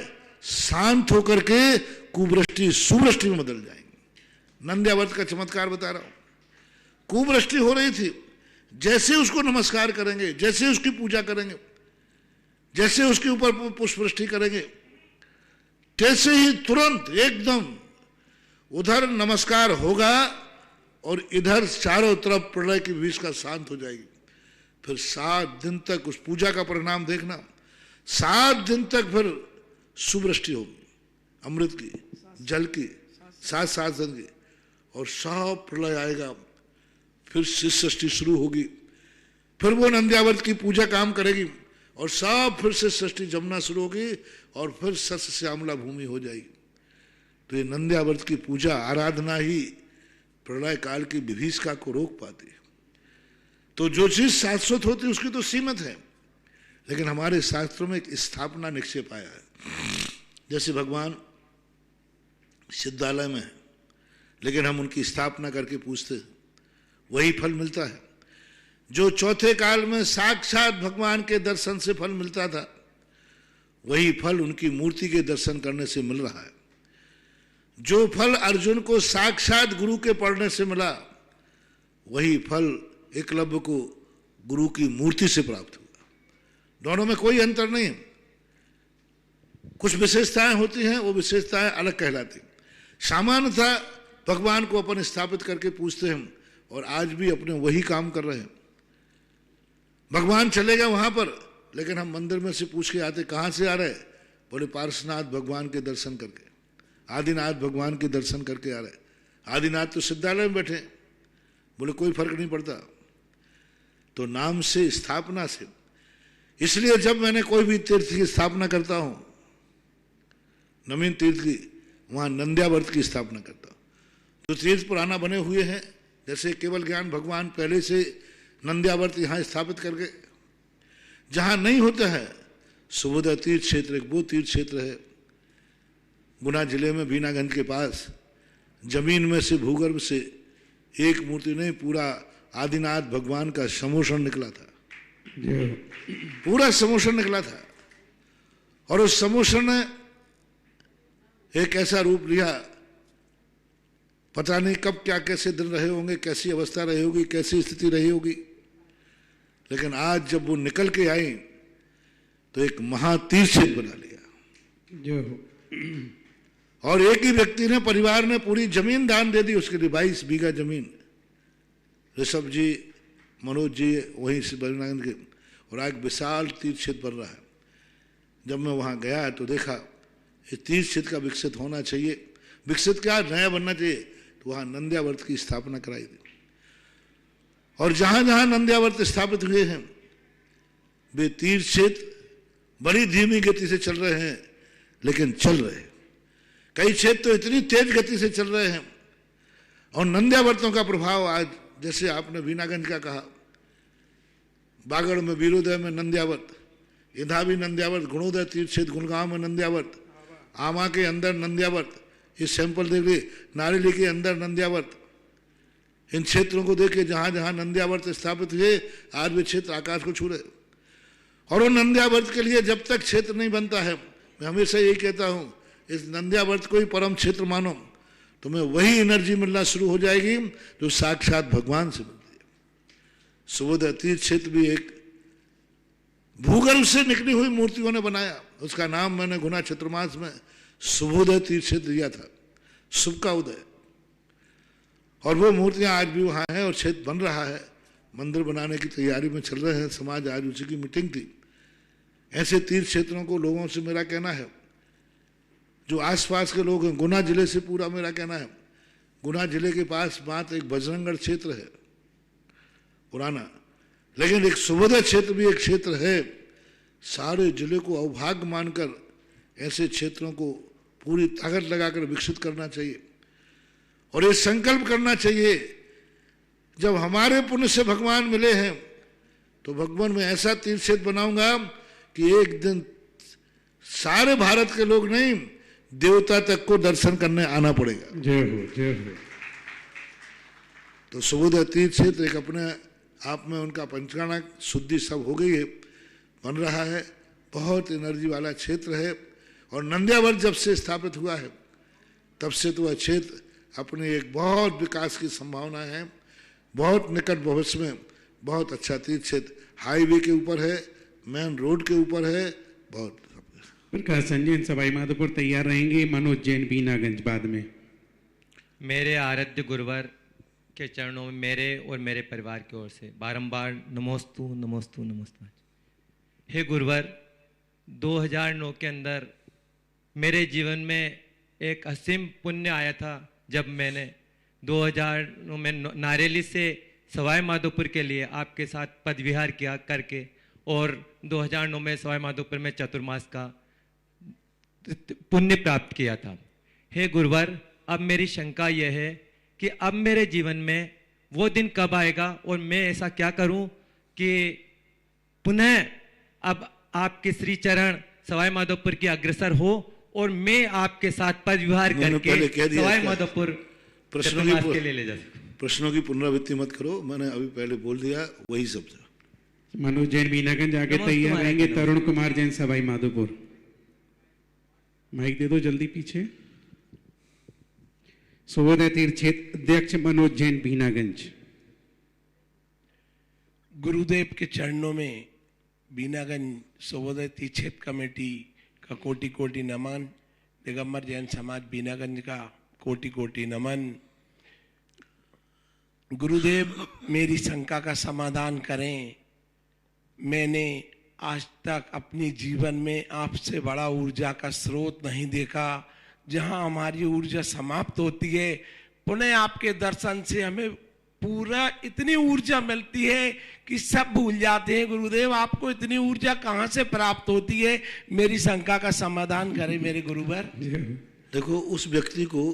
शांत होकर के कुवृष्टि सुवृष्टि में बदल जाएंगे। नंद्यावर्त का चमत्कार बता रहा हूं। कुवृष्टि हो रही थी, जैसे उसको नमस्कार करेंगे, जैसे उसकी पूजा करेंगे, जैसे उसके ऊपर पुष्पवृष्टि करेंगे, तैसे ही तुरंत एकदम उधर नमस्कार होगा और इधर चारों तरफ प्रलय की विभीषिका शांत हो जाएगी। फिर 7 दिन तक उस पूजा का परिणाम देखना, 7 दिन तक फिर सुवृष्टि होगी, अमृत की, जल की, 7 दिन की, और सब प्रलय आएगा। फिर षष्ठी शुरू होगी, फिर वो नंद्यावर्त की पूजा काम करेगी और सब फिर से षष्ठी जमना शुरू होगी और फिर सस्य श्यामला भूमि हो जाएगी। तो ये नंद्यावर्त की पूजा आराधना ही प्रलय काल की विभीषिका को रोक पाती है। तो जो चीज शाश्वत होती है उसकी तो सीमित है, लेकिन हमारे शास्त्रों में एक स्थापना निक्षेप आया है। जैसे भगवान सिद्धालय में है लेकिन हम उनकी स्थापना करके पूछते हैं, वही फल मिलता है जो चौथे काल में साक्षात भगवान के दर्शन से फल मिलता था, वही फल उनकी मूर्ति के दर्शन करने से मिल रहा है। जो फल अर्जुन को साक्षात गुरु के पढ़ने से मिला, वही फल एकलव्य को गुरु की मूर्ति से प्राप्त हुआ। दोनों में कोई अंतर नहीं है। कुछ विशेषताएं होती हैं, वो विशेषताएं अलग कहलाती हैं। सामान्यतः भगवान को अपन स्थापित करके पूछते हैं और आज भी अपने वही काम कर रहे हैं। भगवान चले गए वहां पर, लेकिन हम मंदिर में से पूछ के आते कहां से आ रहे, बोले पार्श्वनाथ भगवान के दर्शन करके, आदिनाथ भगवान के दर्शन करके आ रहे। आदिनाथ तो सिद्धालय में बैठे, बोले कोई फर्क नहीं पड़ता। तो नाम से, स्थापना से। इसलिए जब मैंने कोई भी तीर्थ की स्थापना करता हूं, नवीन तीर्थ की, वहां नंद्यावर्त की स्थापना करता हूं। जो तीर्थ पुराना बने हुए हैं, जैसे केवल ज्ञान भगवान पहले से नंद्यावर्त यहाँ स्थापित करके, जहां नहीं होता है सुबोधय तीर्थ क्षेत्र, एक वो तीर्थ क्षेत्र है गुना जिले में बीनागंज के पास। जमीन में से, भूगर्भ से एक मूर्ति नहीं, पूरा आदिनाथ भगवान का समोषण निकला था, पूरा समोषण निकला था। और उस समोषण ने एक ऐसा रूप लिया, पता नहीं कब क्या कैसे दिन रहे होंगे, कैसी अवस्था रही होगी, कैसी स्थिति रही होगी, लेकिन आज जब वो निकल के आई तो एक महातीर्थ बना लिया। और एक ही व्यक्ति ने, परिवार ने पूरी जमीन दान दे दी उसके लिए, 22 बीघा जमीन। ऋषभ जी, मनोज जी वहीं से बरनागंज के, और आज विशाल तीर्थ क्षेत्र बन रहा है। जब मैं वहां गया तो देखा इस तीर्थ क्षेत्र का विकसित होना चाहिए, विकसित क्या नया बनना चाहिए, तो वहां नंद्यावर्त की स्थापना कराई थी। और जहां जहां नंद्यावर्त स्थापित हुए हैं वे तीर्थ क्षेत्र बड़ी धीमी गति से चल रहे हैं, लेकिन चल रहे हैं। कई क्षेत्र तो इतनी तेज गति से चल रहे हैं। और नंद्यावर्तों का प्रभाव आज, जैसे आपने बीनागंज का कहा, बागड़ में वीरोदय में नंद्यावर्त, इधा भी नंद्यावर्त, गुणोदय तीर्थ क्षेत्र गुणगांव में नंद्यावर्त, आमा के अंदर नंद्यावर्त, ये सैंपल देख लीजिए, नारेली के अंदर नंद्यावर्त, इन क्षेत्रों को देखिए, जहां जहां नंद्यावर्त स्थापित हुए आज वे क्षेत्र आकाश को छू रहे। और वो नंद्यावर्त के लिए जब तक क्षेत्र नहीं बनता है, मैं हमेशा यही कहता हूं, इस नंद्यावर्त को ही परम क्षेत्र मानो, तो मैं वही एनर्जी मिलना शुरू हो जाएगी जो साक्षात भगवान से मिलती है। सुबोध तीर्थ क्षेत्र भी एक भूगर्भ से निकली हुई मूर्तियों ने बनाया, उसका नाम मैंने गुना चतुर्मास में सुबोध तीर्थ क्षेत्र दिया था, शुभ का उदय। और वो मूर्तियां आज भी वहां हैं और क्षेत्र बन रहा है, मंदिर बनाने की तैयारी में चल रहे हैं समाज। आज उसी की मीटिंग थी। ऐसे तीर्थ क्षेत्रों को लोगों से मेरा कहना है, जो आसपास के लोग हैं, गुना जिले से पूरा मेरा कहना है, गुना जिले के पास बात एक बजरंगगढ़ क्षेत्र है पुराना, लेकिन एक सुबोध क्षेत्र भी एक क्षेत्र है। सारे जिले को अवभाग्य मानकर ऐसे क्षेत्रों को पूरी ताकत लगाकर विकसित करना चाहिए। और ये संकल्प करना चाहिए, जब हमारे पुण्य से भगवान मिले हैं तो भगवान में ऐसा तीर्थ क्षेत्र बनाऊंगा कि एक दिन सारे भारत के लोग नहीं, देवता तक को दर्शन करने आना पड़ेगा। जय हो, जय हो। तो सुबोध तीर्थ क्षेत्र एक अपने आप में उनका पंचांग शुद्धि सब हो गई है, बन रहा है, बहुत एनर्जी वाला क्षेत्र है। और नंद्यावर्त जब से स्थापित हुआ है तब से तो वह क्षेत्र अपने एक बहुत विकास की संभावना है। बहुत निकट भविष्य में बहुत अच्छा तीर्थ क्षेत्र हाईवे के ऊपर है, मेन रोड के ऊपर है, बहुत। प्रकाश संजय सवाई माधोपुर तैयार रहेंगे। मनोज जैन बीनागंज बाद में। मेरे आराध्य गुरुवर के चरणों में मेरे और मेरे परिवार की ओर से बारंबार नमोस्तु नमोस्तु नमोस्तु। हे गुरुवर, 2009 के अंदर मेरे जीवन में एक असीम पुण्य आया था, जब मैंने 2009 में नारेली से सवाई माधोपुर के लिए आपके साथ पद विहार किया करके, और 2009 में सवाई माधोपुर में चतुर्मास का पुण्य प्राप्त किया था। हे गुरुवर, अब मेरी शंका यह है कि अब मेरे जीवन में वो दिन कब आएगा और मैं ऐसा क्या करूं कि पुनः अब आपके श्री चरण सवाई माधोपुर की अग्रसर हो और मैं आपके साथ पद विहार करके सवाई माधोपुर के लिए ले जा सकूं। प्रश्नों की पुनरावृत्ति मत करो, मैंने अभी पहले बोल दिया वही सब। मनोज जैन बीनागंज आगे तैयार रहेंगे। तरुण कुमार जैन सवाई माधोपुर। माइक दे दो जल्दी पीछे। सुबोध तीर्थ क्षेत्र अध्यक्ष मनोज जैन बीनागंज। गुरुदेव के चरणों में बीनागंज सुबोध तीर्थ क्षेत्र कमेटी का कोटि कोटि नमन। दिगंबर जैन समाज बीनागंज का कोटि कोटि नमन। गुरुदेव, मेरी शंका का समाधान करें। मैंने आज तक अपने जीवन में आपसे बड़ा ऊर्जा का स्रोत नहीं देखा। जहां हमारी ऊर्जा समाप्त होती है, पुनः आपके दर्शन से हमें पूरा इतनी ऊर्जा मिलती है कि सब भूल जाते हैं। गुरुदेव, आपको इतनी ऊर्जा कहां से प्राप्त होती है? मेरी शंका का समाधान करें मेरे गुरुवर। देखो, उस व्यक्ति को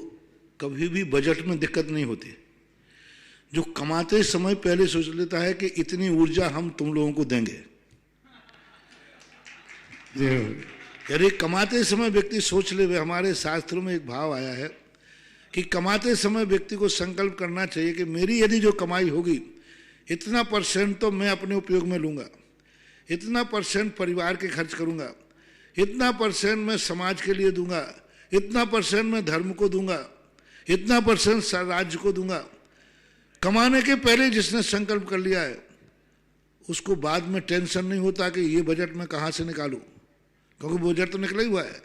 कभी भी बजट में दिक्कत नहीं होती, जो कमाते समय पहले सोच लेता है कि इतनी ऊर्जा हम तुम लोगों को देंगे। यदि कमाते समय व्यक्ति सोच ले, हमारे शास्त्रों में एक भाव आया है कि कमाते समय व्यक्ति को संकल्प करना चाहिए कि मेरी यदि जो कमाई होगी, इतना % तो मैं अपने उपयोग में लूंगा, इतना % परिवार के खर्च करूंगा, इतना % मैं समाज के लिए दूंगा, इतना % मैं धर्म को दूंगा, इतना % राज्य को दूंगा। कमाने के पहले जिसने संकल्प कर लिया है उसको बाद में टेंशन नहीं होता कि ये बजट मैं कहां से निकालूं, क्योंकि बजट तो निकला ही हुआ है।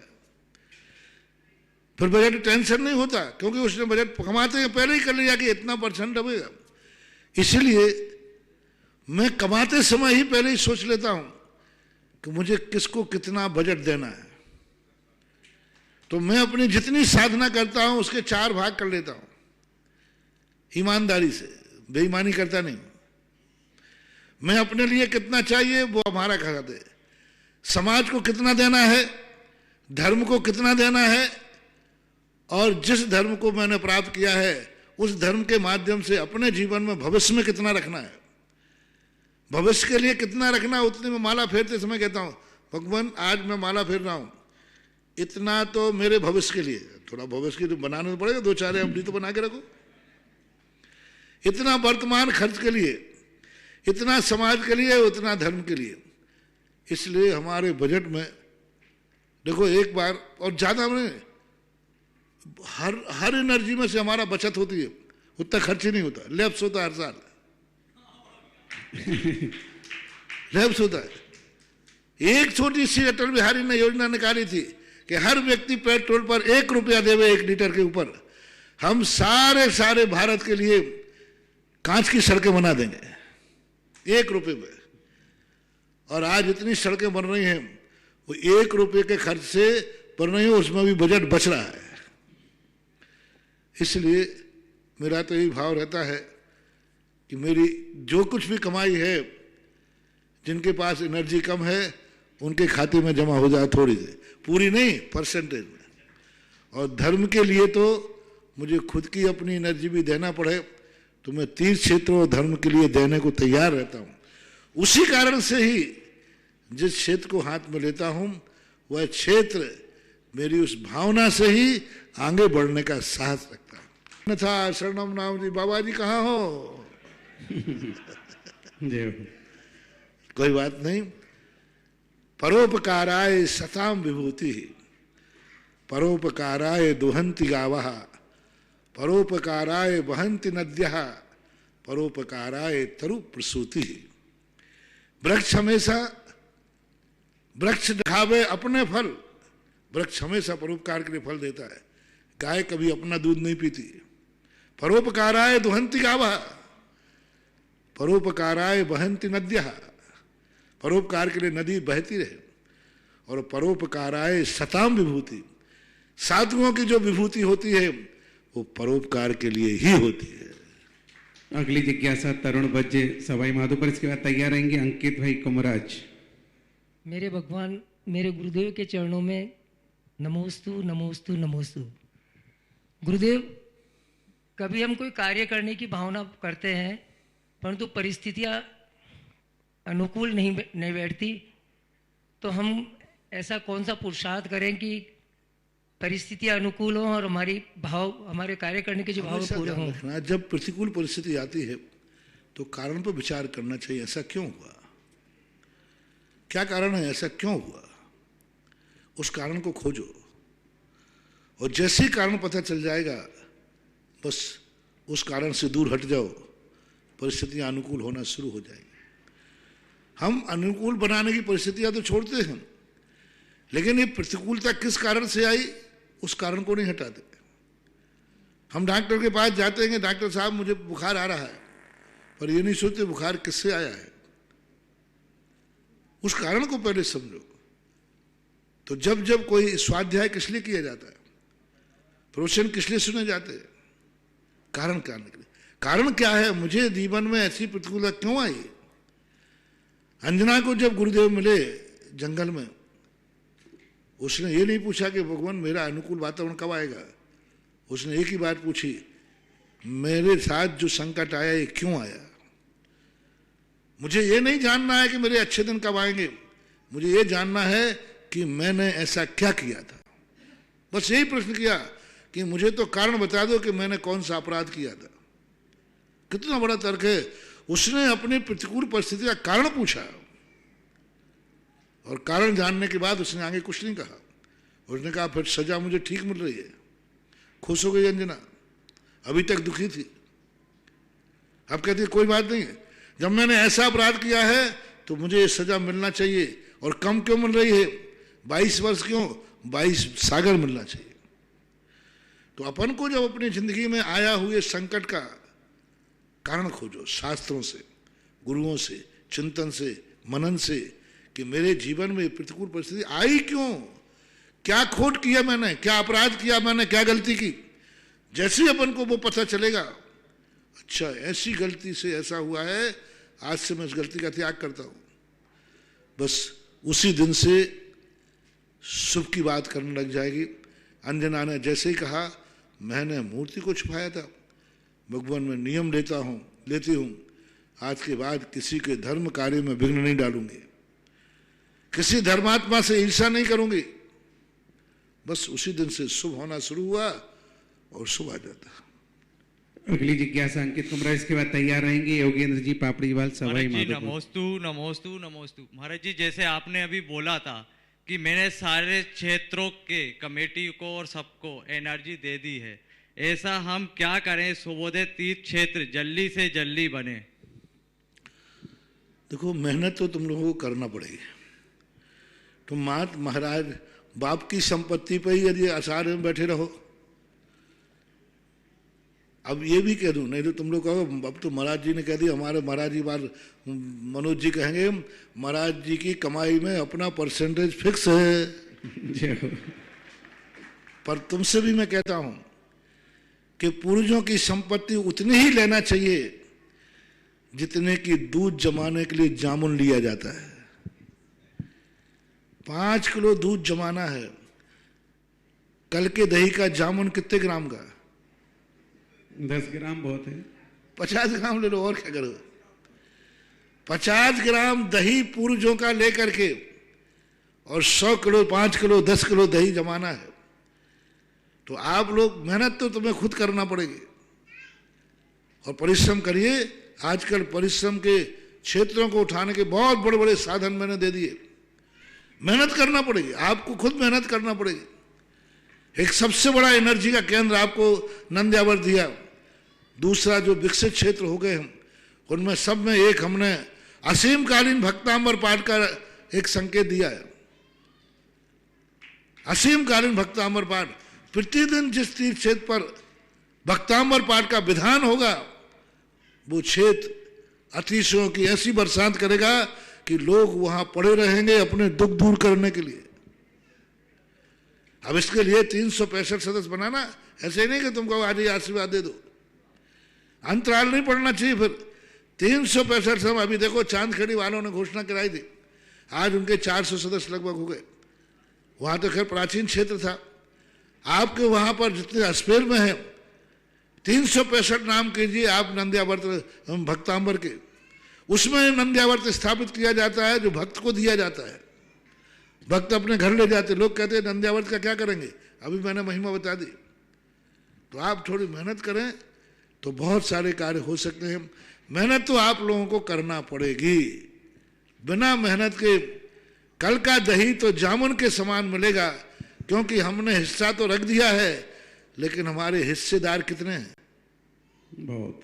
फिर बजट टेंशन नहीं होता, क्योंकि उसने बजट कमाते हैं पहले ही कर लिया कि इतना % डबेगा। इसलिए मैं कमाते समय ही पहले ही सोच लेता हूं कि मुझे किसको कितना बजट देना है। तो मैं अपनी जितनी साधना करता हूं उसके 4 भाग कर लेता हूं, ईमानदारी से, बेईमानी करता नहीं। मैं अपने लिए कितना चाहिए वो हमारा खाता है, समाज को कितना देना है, धर्म को कितना देना है, और जिस धर्म को मैंने प्राप्त किया है उस धर्म के माध्यम से अपने जीवन में भविष्य में कितना रखना है, भविष्य के लिए कितना रखना। उतनी में माला फेरते समय कहता हूं, भगवान आज मैं माला फेर रहा हूं, इतना तो मेरे भविष्य के लिए, थोड़ा भविष्य की तो बनाना तो पड़ेगा, 2-4 एफडी तो बना के रखो। इतना वर्तमान खर्च के लिए, इतना समाज के लिए, उतना धर्म के लिए। इसलिए हमारे बजट में देखो एक बार, और ज्यादा में हर एनर्जी में से हमारा बचत होती है, उतना खर्च ही नहीं होता। लैप्स होता है हर साल लैप्स होता है। एक छोटी सी अटल बिहारी ने योजना निकाली थी कि हर व्यक्ति पेट्रोल पर 1 रुपया देवे 1 लीटर के ऊपर। हम सारे भारत के लिए कांच की सड़कें बना देंगे 1 रुपये में। और आज इतनी सड़कें बन रही हैं, वो 1 रुपये के खर्च से बन रही है, उसमें भी बजट बच रहा है। इसलिए मेरा तो यही भाव रहता है कि मेरी जो कुछ भी कमाई है, जिनके पास एनर्जी कम है उनके खाते में जमा हो जाए, थोड़ी सी, पूरी नहीं, परसेंटेज में। और धर्म के लिए तो मुझे खुद की अपनी एनर्जी भी देना पड़े तो मैं तीर्थ क्षेत्रों और धर्म के लिए देने को तैयार रहता हूँ। उसी कारण से ही जिस क्षेत्र को हाथ में लेता हूँ वह क्षेत्र मेरी उस भावना से ही आगे बढ़ने का साहस रखता है। अन्यथा शरणम नाम जी, बाबा जी कहाँ हो? कोई बात नहीं। परोपकाराय सताम विभूति, परोपकाराय दुहंति गावः, परोपकाराय वहंति नद्यः, परोपकाराय तरु प्रसूति। वृक्ष हमेशा, वृक्ष दिखावे अपने फल, वृक्ष हमेशा परोपकार के लिए फल देता है। गाय कभी अपना दूध नहीं पीती। परोपकाराय दुहंति गावः, परोपकाराय वहंति नद्यः, परोपकार के लिए नदी बहती रहे। और परोपकाराय सताम विभूति, साधुओं की जो विभूति होती है वो परोपकार के लिए ही होती है। अगली जिज्ञासा तरुण बज्जे सवाई माधोपुर, इसके बाद तैयार रहेंगे अंकित भाई कुमराज। मेरे भगवान, मेरे गुरुदेव के चरणों में नमोस्तु नमोस्तु नमोस्तु। गुरुदेव, कभी हम कोई कार्य करने की भावना करते हैं परंतु परिस्थितियां अनुकूल नहीं बैठती, तो हम ऐसा कौन सा पुरुषार्थ करें कि परिस्थितियां अनुकूल हों और हमारे कार्य करने के जो भाव पूरे हों? जब प्रतिकूल परिस्थिति आती है तो कारण पर विचार करना चाहिए, ऐसा क्यों हुआ, क्या कारण है, ऐसा क्यों हुआ, उस कारण को खोजो। और जैसे ही कारण पता चल जाएगा बस उस कारण से दूर हट जाओ, परिस्थितियां अनुकूल होना शुरू हो जाएगी। हम अनुकूल बनाने की परिस्थितियां तो छोड़ते हैं, लेकिन ये प्रतिकूलता किस कारण से आई उस कारण को नहीं हटाते। हम डॉक्टर के पास जाते हैं, डॉक्टर साहब मुझे बुखार आ रहा है, पर ये नहीं सोचते बुखार किससे आया है, उस कारण को पहले समझो। तो जब जब कोई स्वाध्याय किस लिए किया जाता है, प्रवचन किस लिए सुने जाते हैं, कारण जानने के लिए। कारण क्या है, मुझे जीवन में ऐसी प्रतिकूलता क्यों आई। अंजना को जब गुरुदेव मिले जंगल में, उसने ये नहीं पूछा कि भगवान मेरा अनुकूल वातावरण कब आएगा, उसने एक ही बात पूछी, मेरे साथ जो संकट आया ये क्यों आया। मुझे ये नहीं जानना है कि मेरे अच्छे दिन कब आएंगे, मुझे ये जानना है कि मैंने ऐसा क्या किया था। बस यही प्रश्न किया कि मुझे तो कारण बता दो कि मैंने कौन सा अपराध किया था। कितना बड़ा तर्क है। उसने अपनी प्रतिकूल परिस्थिति का कारण पूछा और कारण जानने के बाद उसने आगे कुछ नहीं कहा। उसने कहा फिर सजा मुझे ठीक मिल रही है। खुश हो गई अंजना, अभी तक दुखी थी, अब कहती है कोई बात नहीं है, जब मैंने ऐसा अपराध किया है तो मुझे ये सजा मिलना चाहिए। और कम क्यों मिल रही है, 22 वर्ष क्यों, 22 सागर मिलना चाहिए। तो अपन को जब अपनी जिंदगी में आया हुए संकट का कारण खोजो, शास्त्रों से, गुरुओं से, चिंतन से, मनन से, कि मेरे जीवन में प्रतिकूल परिस्थिति आई क्यों, क्या खोट किया मैंने, क्या अपराध किया मैंने, क्या गलती की। जैसे ही अपन को वो पता चलेगा, अच्छा ऐसी गलती से ऐसा हुआ है, आज से मैं इस गलती का त्याग करता हूं, बस उसी दिन से शुभ की बात करने लग जाएगी। अंजना ने जैसे ही कहा, मैंने मूर्ति को छुपाया था, भगवान मैं नियम लेती हूं, आज के बाद किसी के धर्म कार्य में विघ्न नहीं डालूंगी, किसी धर्मात्मा से ईर्ष्या नहीं करूंगी। बस उसी दिन से शुभ होना शुरू हुआ और शुभ आ जाता। अगली जिज्ञासा अंकित कुमरा, इसके बाद तैयार रहेंगे योगेंद्र जी पापड़ीवाल सवाई महाराज जी माधोपुर। नमोस्तु नमोस्तु नमोस्तु। महाराज जी जैसे आपने अभी बोला था कि मैंने सारे क्षेत्रों के कमेटी को और सबको एनर्जी दे दी है, ऐसा हम क्या करें सुबोधे तीर्थ क्षेत्र जल्दी से जल्दी बने? देखो, मेहनत तो तुम लोगों को करना पड़ेगी। तुम महाराज बाप की संपत्ति पर ही यदि आसार में बैठे रहो, अब ये भी कह दूं, नहीं तो तुम लोग कहो अब तो महाराज जी ने कह दिया, हमारे महाराज जी बार मनोज जी कहेंगे महाराज जी की कमाई में अपना परसेंटेज फिक्स है। पर तुमसे भी मैं कहता हूं कि पूर्वजों की संपत्ति उतनी ही लेना चाहिए जितने की दूध जमाने के लिए जामुन लिया जाता है। 5 किलो दूध जमाना है, कल के दही का जामुन कितने ग्राम का? 10 ग्राम बहुत है। 50 ग्राम ले लो, और क्या करो। 50 ग्राम दही पूर्वजों का लेकर के और 100 किलो 5 किलो 10 किलो दही जमाना है, तो आप लोग मेहनत तो तुम्हें खुद करना पड़ेगी और परिश्रम करिए। आजकल परिश्रम के क्षेत्रों को उठाने के बहुत बड़े बड़े साधन मैंने दे दिए। मेहनत करना पड़ेगी, आपको खुद मेहनत करना पड़ेगी। एक सबसे बड़ा एनर्जी का केंद्र आपको नंद्यावर दिया, दूसरा जो विकसित क्षेत्र हो गए हम उनमें सब में एक हमने असीमकालीन भक्तांबर पाठ का एक संकेत दिया है। असीमकालीन भक्तांबर पाठ, प्रतिदिन जिस तीर्थ क्षेत्र पर भक्तांबर पाठ का विधान होगा वो क्षेत्र अतिशयों की ऐसी बरसात करेगा कि लोग वहां पड़े रहेंगे अपने दुख दूर करने के लिए। अब इसके लिए 365 सदस्य बनाना ऐसे नहीं कि तुमको आज ही आशीर्वाद दे दो, अंतराल नहीं पड़ना चाहिए। फिर 365 समय, अभी देखो चांदखेड़ी वालों ने घोषणा कराई थी, आज उनके 400 सदस्य लगभग हो गए। वहां तो खैर प्राचीन क्षेत्र था, आपके वहां पर जितने अस्पेर में है 365 नाम कीजिए आप नंद्यावर्त भक्तांबर के, उसमें नंद्यावर्त स्थापित किया जाता है जो भक्त को दिया जाता है। भक्त अपने घर ले जाते, लोग कहते हैं नंद्यावर्त का क्या करेंगे, अभी मैंने महिमा बता दी। तो आप थोड़ी मेहनत करें तो बहुत सारे कार्य हो सकते हैं। मेहनत तो आप लोगों को करना पड़ेगी, बिना मेहनत के कल का दही तो जामुन के समान मिलेगा, क्योंकि हमने हिस्सा तो रख दिया है लेकिन हमारे हिस्सेदार कितने हैं? बहुत।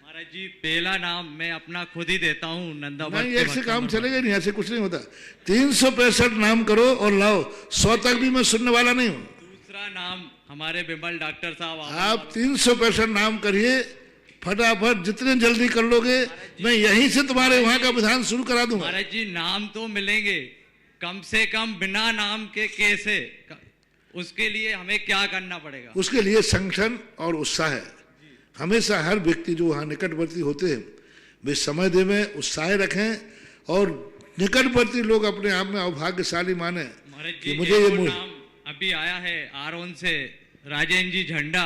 महाराज जी पहला नाम मैं अपना खुद ही देता हूँ नंदावर्त। नहीं, एक से काम चलेगा नहीं, ऐसे कुछ नहीं होता। 365 नाम करो और लाओ, 100 तक भी मैं सुनने वाला नहीं हूँ। दूसरा नाम हमारे बिमल डॉक्टर साहब, आप 365 नाम करिए फटाफट, जितने जल्दी कर लोगे मैं यहीं से तुम्हारे वहां का विधान शुरू करा दूंगा। महाराज जी नाम तो मिलेंगे, कम से कम बिना नाम के कैसे, उसके लिए हमें क्या करना पड़ेगा? उसके लिए संगठन और उत्साह है। हमेशा हर व्यक्ति जो वहां निकटवर्ती होते हैं वे समय देवें, उत्साह रखें और निकटवर्ती लोग अपने आप में अभाग्यशाली माने कि मुझे ये नाम अभी आया है आरोन से राजेंद्र जी झंडा,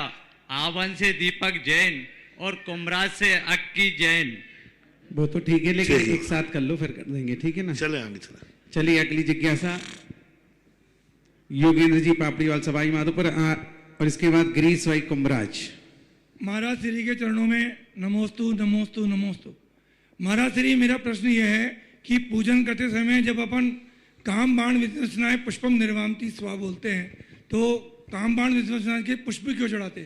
आवन से दीपक जैन और कुमराज से अक्की जैन। वो तो ठीक है, लेकिन एक साथ कर लो फिर कर देंगे, ठीक है ना? चले आगे चले। चलिए अगली जिज्ञासा योगेंद्र जी पापड़ीवाल सवाई माधोपुर, और इसके बाद गिरीश भाई कुमराज। महाराज श्री के चरणों में नमोस्तु नमोस्तु नमोस्तु। महाराज श्री, मेरा प्रश्न यह है कि पूजन करते समय जब अपन काम बाण विस्मृशनाय पुष्पम निर्वामति स्वा बोलते हैं, तो काम बाण विस्मृशनाय के पुष्प क्यों चढ़ाते?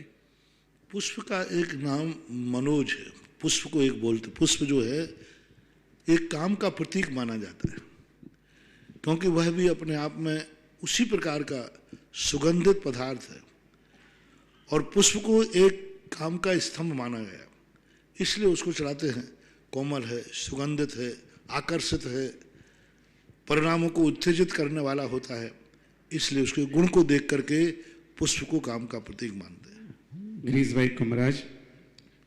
पुष्प का एक नाम मनोज है, पुष्प को एक बोलते। पुष्प जो है एक काम का प्रतीक माना जाता है, क्योंकि वह भी अपने आप में उसी प्रकार का सुगंधित पदार्थ है और पुष्प को एक काम का स्तंभ माना गया, इसलिए उसको चढ़ाते हैं। कोमल है, सुगंधित है, आकर्षित है, परिणामों को उत्तेजित करने वाला होता है, इसलिए उसके गुण को देख करके पुष्प को काम का प्रतीक मानते हैं। गिरीश भाई कुमराज,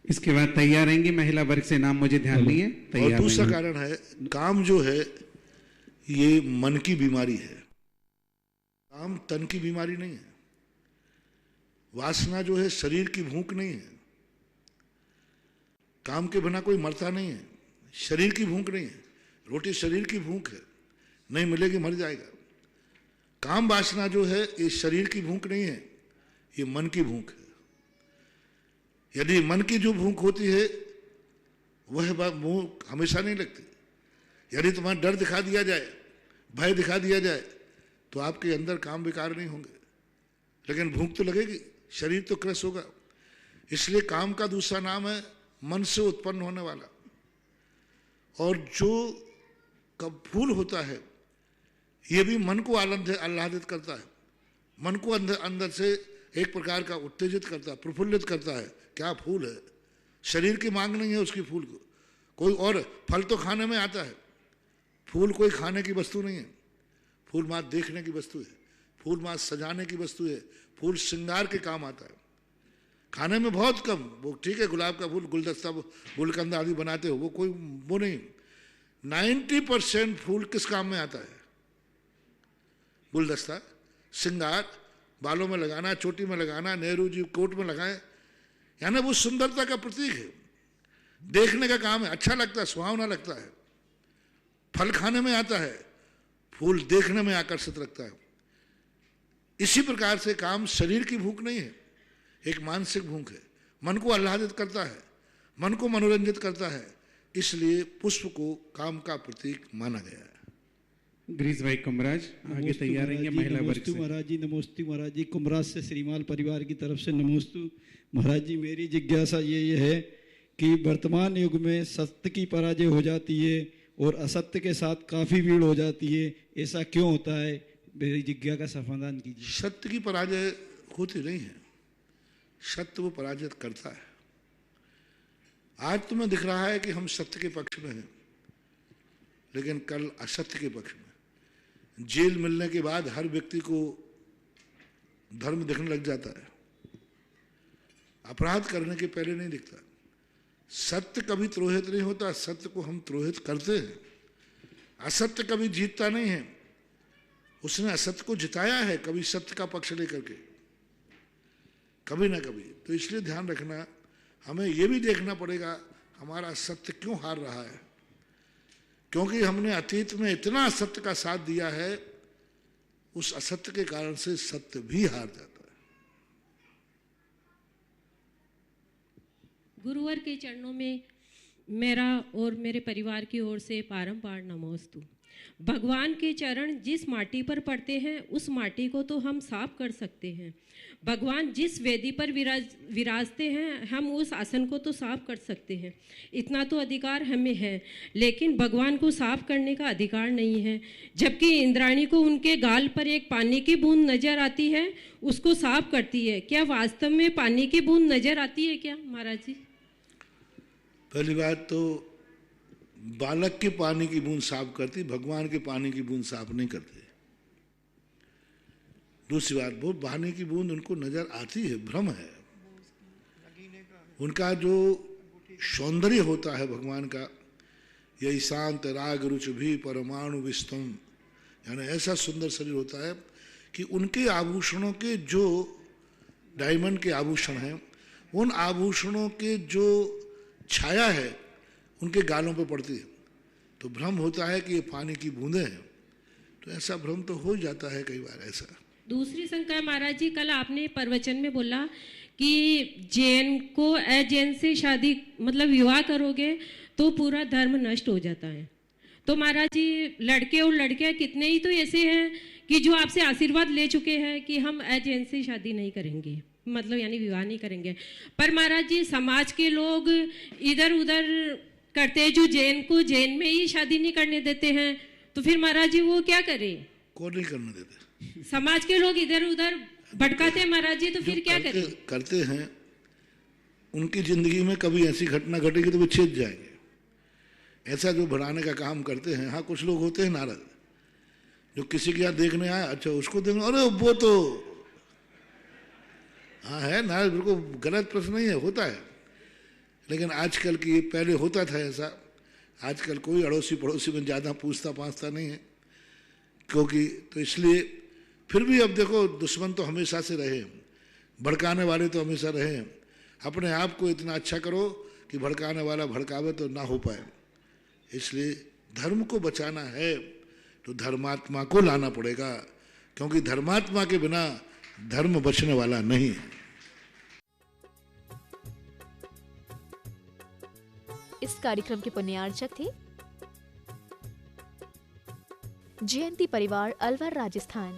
इसके बाद तैयार रहेंगे महिला वर्ग से, नाम मुझे ध्यान नहीं है। और दूसरा कारण है, काम जो है ये मन की बीमारी है, काम तन की बीमारी नहीं है। वासना जो है शरीर की भूख नहीं है, काम के बिना कोई मरता नहीं है, शरीर की भूख नहीं है। रोटी शरीर की भूख है, नहीं मिलेगी मर जाएगा। काम वासना जो है ये शरीर की भूख नहीं है, ये मन की भूख है। यदि मन की जो भूख होती है वह भूख हमेशा नहीं लगती। यदि तुम्हारा डर दिखा दिया जाए, भय दिखा दिया जाए, तो आपके अंदर काम विकार नहीं होंगे, लेकिन भूख तो लगेगी, शरीर तो क्रस होगा। इसलिए काम का दूसरा नाम है मन से उत्पन्न होने वाला। और जो कब फूल होता है ये भी मन को आह्लादित करता है, मन को अंदर से एक प्रकार का उत्तेजित करता है, प्रफुल्लित करता है। क्या फूल है, शरीर की मांग नहीं है उसकी फूल को। कोई और फल तो खाने में आता है, फूल कोई खाने की वस्तु नहीं है। फूल मात्र देखने की वस्तु है, फूल मात्र सजाने की वस्तु है, फूल श्रृंगार के काम आता है। खाने में बहुत कम, वो ठीक है गुलाब का फूल, गुलदस्ता, गुलकंद आदि बनाते हो, वो कोई वो नहीं। 90% फूल किस काम में आता है? गुलदस्ता, श्रृंगार, बालों में लगाना, चोटी में लगाना, नेहरू जी कोट में लगाए, यानी वो सुंदरता का प्रतीक है, देखने का काम है, अच्छा लगता है, सुहावना लगता है। फल खाने में आता है, फूल देखने में आकर्षित रखता है। इसी प्रकार से काम शरीर की भूख नहीं है, एक मानसिक भूख है, मन को आह्लादित करता है, मन को मनोरंजित करता है। इसलिए पुष्प को काम का प्रतीक माना गया है। ग्रीस भाई कुमराज आगे तैयार रहेंगे महिला वर्ग से। महाराज जी नमोस्तु महाराज जी, कुमराज से श्रीमाल परिवार की तरफ से नमोस्तु महाराज जी। मेरी जिज्ञासा ये है कि वर्तमान युग में सत्य की पराजय हो जाती है और असत्य के साथ काफी भीड़ हो जाती है, ऐसा क्यों होता है? मेरी जिज्ञासा का समाधान कीजिए। सत्य की पराजय होती नहीं है, सत्य वो पराजित करता है। आज तुम्हें दिख रहा है कि हम सत्य के पक्ष में हैं, लेकिन कल असत्य के पक्ष में। जेल मिलने के बाद हर व्यक्ति को धर्म दिखने लग जाता है, अपराध करने के पहले नहीं दिखता। सत्य कभी त्रोहित नहीं होता, सत्य को हम त्रोहित करते हैं। असत्य कभी जीतता नहीं है, उसने असत्य को जिताया है, कभी सत्य का पक्ष लेकर के, कभी ना कभी। तो इसलिए ध्यान रखना, हमें यह भी देखना पड़ेगा हमारा सत्य क्यों हार रहा है। क्योंकि हमने अतीत में इतना असत्य का साथ दिया है, उस असत्य के कारण से सत्य भी हार जाता है। गुरुवर के चरणों में मेरा और मेरे परिवार की ओर से बारंबार नमोस्तु। भगवान के चरण जिस माटी पर पड़ते हैं उस माटी को तो हम साफ कर सकते हैं। भगवान जिस वेदी पर विराजते हैं हम उस आसन को तो साफ कर सकते हैं, इतना तो अधिकार हमें है। लेकिन भगवान को साफ करने का अधिकार नहीं है। जबकि इंद्राणी को उनके गाल पर एक पानी की बूंद नजर आती है, उसको साफ करती है। क्या वास्तव में पानी की बूंद नजर आती है क्या महाराज जी? पहली बात तो बालक के पानी की बूंद साफ करती, भगवान के पानी की बूंद साफ नहीं करती। दूसरी बात, वो पानी की बूंद उनको नजर आती है, भ्रम है। उनका जो सौंदर्य होता है भगवान का, यही शांत राग रुच भी परमाणु विस्तम, यानी ऐसा सुंदर शरीर होता है कि उनके आभूषणों के जो डायमंड के आभूषण हैं, उन आभूषणों के जो छाया है उनके गालों पे पड़ती है, तो भ्रम होता है कि ये पानी की बूंदें हैं। तो ऐसा भ्रम तो हो जाता है कई बार ऐसा। दूसरी शंका महाराज जी, कल आपने प्रवचन में बोला कि जैन को अजैन से शादी मतलब विवाह करोगे तो पूरा धर्म नष्ट हो जाता है। तो महाराज जी लड़के और लड़कियां कितने ही तो ऐसे हैं कि जो आपसे आशीर्वाद ले चुके हैं कि हम अजैन से शादी नहीं करेंगे, मतलब यानी विवाह नहीं करेंगे। पर महाराज जी समाज के लोग इधर उधर करते हैं, जो जैन को जैन में ही शादी नहीं करने देते हैं, तो फिर महाराज जी वो क्या करें? कौन नहीं करने देते? समाज के लोग इधर उधर भटकाते हैं महाराज जी, तो फिर क्या करें? करते हैं, उनकी जिंदगी में कभी ऐसी घटना घटेगी तो वे चेत जाएंगे। ऐसा जो बढ़ाने का काम करते हैं, हाँ कुछ लोग होते हैं नाराज, जो किसी के यहाँ देखने आए, अच्छा उसको देखने, अरे वो तो हाँ है नाराज, बिल्कुल गलत प्रश्न नहीं है, होता है। लेकिन आजकल की, पहले होता था ऐसा, आजकल कोई अड़ोसी पड़ोसी में ज़्यादा पूछता पाछता नहीं है, क्योंकि तो इसलिए फिर भी अब देखो दुश्मन तो हमेशा से रहे, भड़काने वाले तो हमेशा रहे। अपने आप को इतना अच्छा करो कि भड़काने वाला भड़कावे तो ना हो पाए। इसलिए धर्म को बचाना है तो धर्मात्मा को लाना पड़ेगा, क्योंकि धर्मात्मा के बिना धर्म बचने वाला नहीं है। इस कार्यक्रम के पुण्यार्चक थे जयंती परिवार अलवर राजस्थान।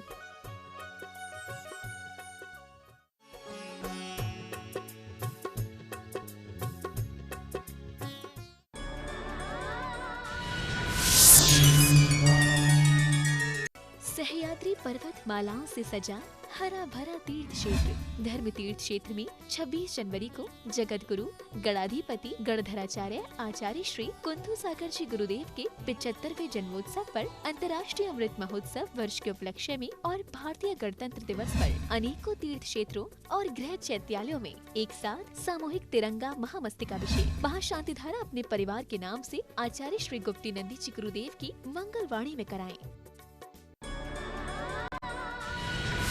सह्याद्री पर्वत मालाओं से सजा हरा भरा तीर्थ क्षेत्र धर्म तीर्थ क्षेत्र में 26 जनवरी को जगत गुरु गणाधिपति गणधराचार्य आचार्य श्री कुंथू सागर जी गुरुदेव के 75वें जन्मोत्सव पर अंतर्राष्ट्रीय अमृत महोत्सव वर्ष के उपलक्ष्य में और भारतीय गणतंत्र दिवस पर अनेकों तीर्थ क्षेत्रों और गृह चैत्यालयों में एक साथ सामूहिक तिरंगा महामस्तकाभिषेक महाशांति धारा अपने परिवार के नाम से आचार्य श्री गुप्ती नंदी जी गुरुदेव की मंगलवाणी में कराएं।